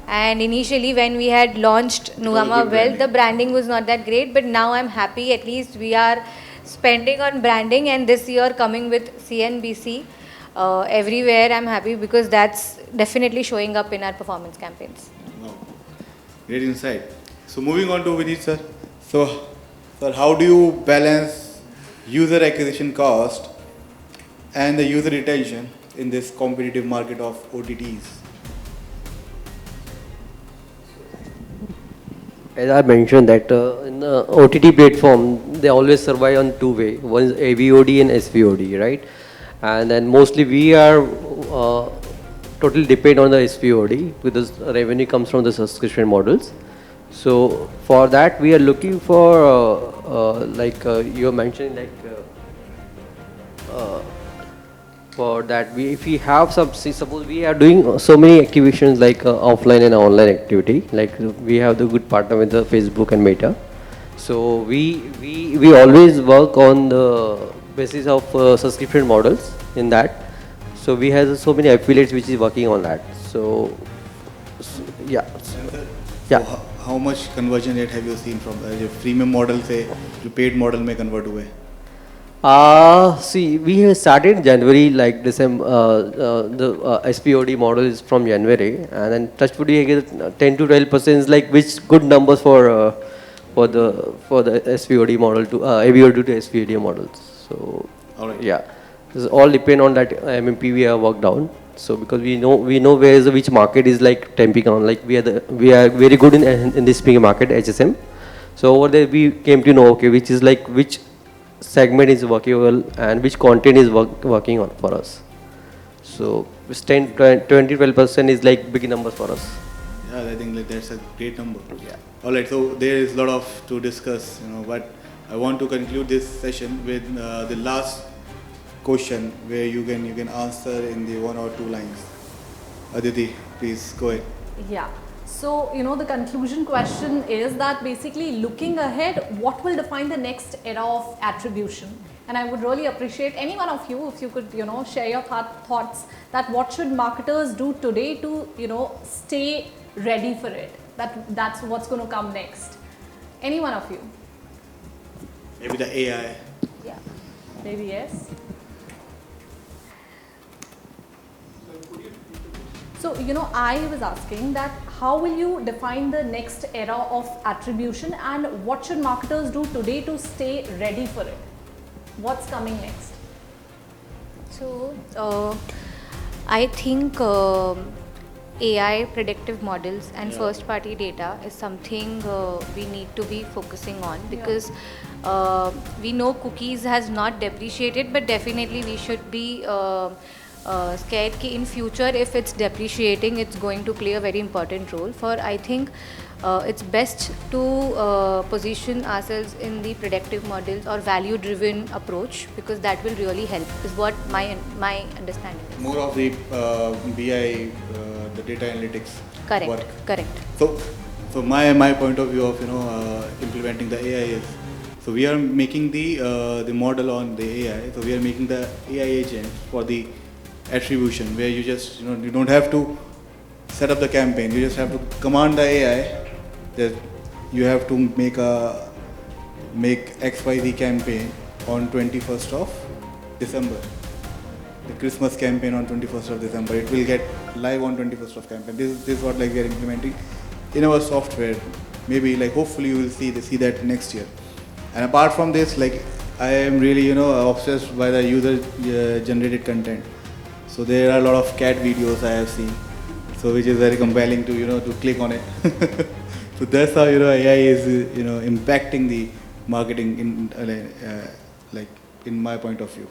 And initially when we had launched Nuvama Wealth, the branding was not that great, but now I'm happy at least we are spending on branding, and this year coming with CNBC everywhere, I'm happy because that's definitely showing up in our performance campaigns. Wow. Great insight. So moving on to Vineet sir. So sir, how do you balance user acquisition cost and the user retention in this competitive market of OTTs? As I mentioned that in the OTT platform, they always survive on two ways. One is AVOD and SVOD, right? And then mostly we are totally depend on the SVOD because revenue comes from the subscription models. So for that we are looking for you mentioned for that if we have suppose we are doing so many activations like offline and online activity, like we have the good partner with the Facebook and Meta. So we always work on the basis of subscription models in that. So we have so many affiliates which is working on that. So yeah. So how much conversion rate have you seen from the freemium model से जो paid model में convert हुए? See, we have started in January, like December, the SPOD model is from January, and then touchwood we get 10 to 12% is like which good numbers for the SPOD model to AVOD to SPOD models. So yeah, this all depend on that MMP we have worked down. So because we know where is which market is like temping on, like we are very good in this big market HSM. So over there we came to know which is like which segment is working well and which content is working on for us. So 10, 20, 12% is like big numbers for us. Yeah, I think that's a great number. Yeah. All right, so there is a lot to discuss, but I want to conclude this session with the last question where you can answer in the 1 or 2 lines. Aditi, please go ahead. Yeah. So, the conclusion question is that basically looking ahead, what will define the next era of attribution? And I would really appreciate any one of you if you could, share your thoughts that what should marketers do today to, stay ready for it? That's what's going to come next. Any one of you? Maybe the AI. Yeah. Maybe yes. So, I was asking that how will you define the next era of attribution and what should marketers do today to stay ready for it? What's coming next? So, I think AI predictive models and first party data is something we need to be focusing on because we know cookies has not depreciated, but definitely we should be scared कि in future if it's depreciating, it's going to play a very important role. For I think it's best to position ourselves in the predictive models or value-driven approach, because that will really help. Is what my understanding is. More of the BI, the data analytics. Correct. Work. Correct. So my point of view of implementing the AI is, so we are making the model on the AI. So we are making the AI agent for the attribution, where you just you don't have to set up the campaign. You just have to command the AI that you have to make XYZ campaign on 21st of December. The Christmas campaign on 21st of December. It will get live on 21st of campaign. This is what like we are implementing in our software. Maybe like hopefully you will see that next year. And apart from this, like I am really obsessed by the user generated content. So there are a lot of cat videos I have seen, so which is very compelling to to click on it. So that's how AI is impacting the marketing in like in my point of view.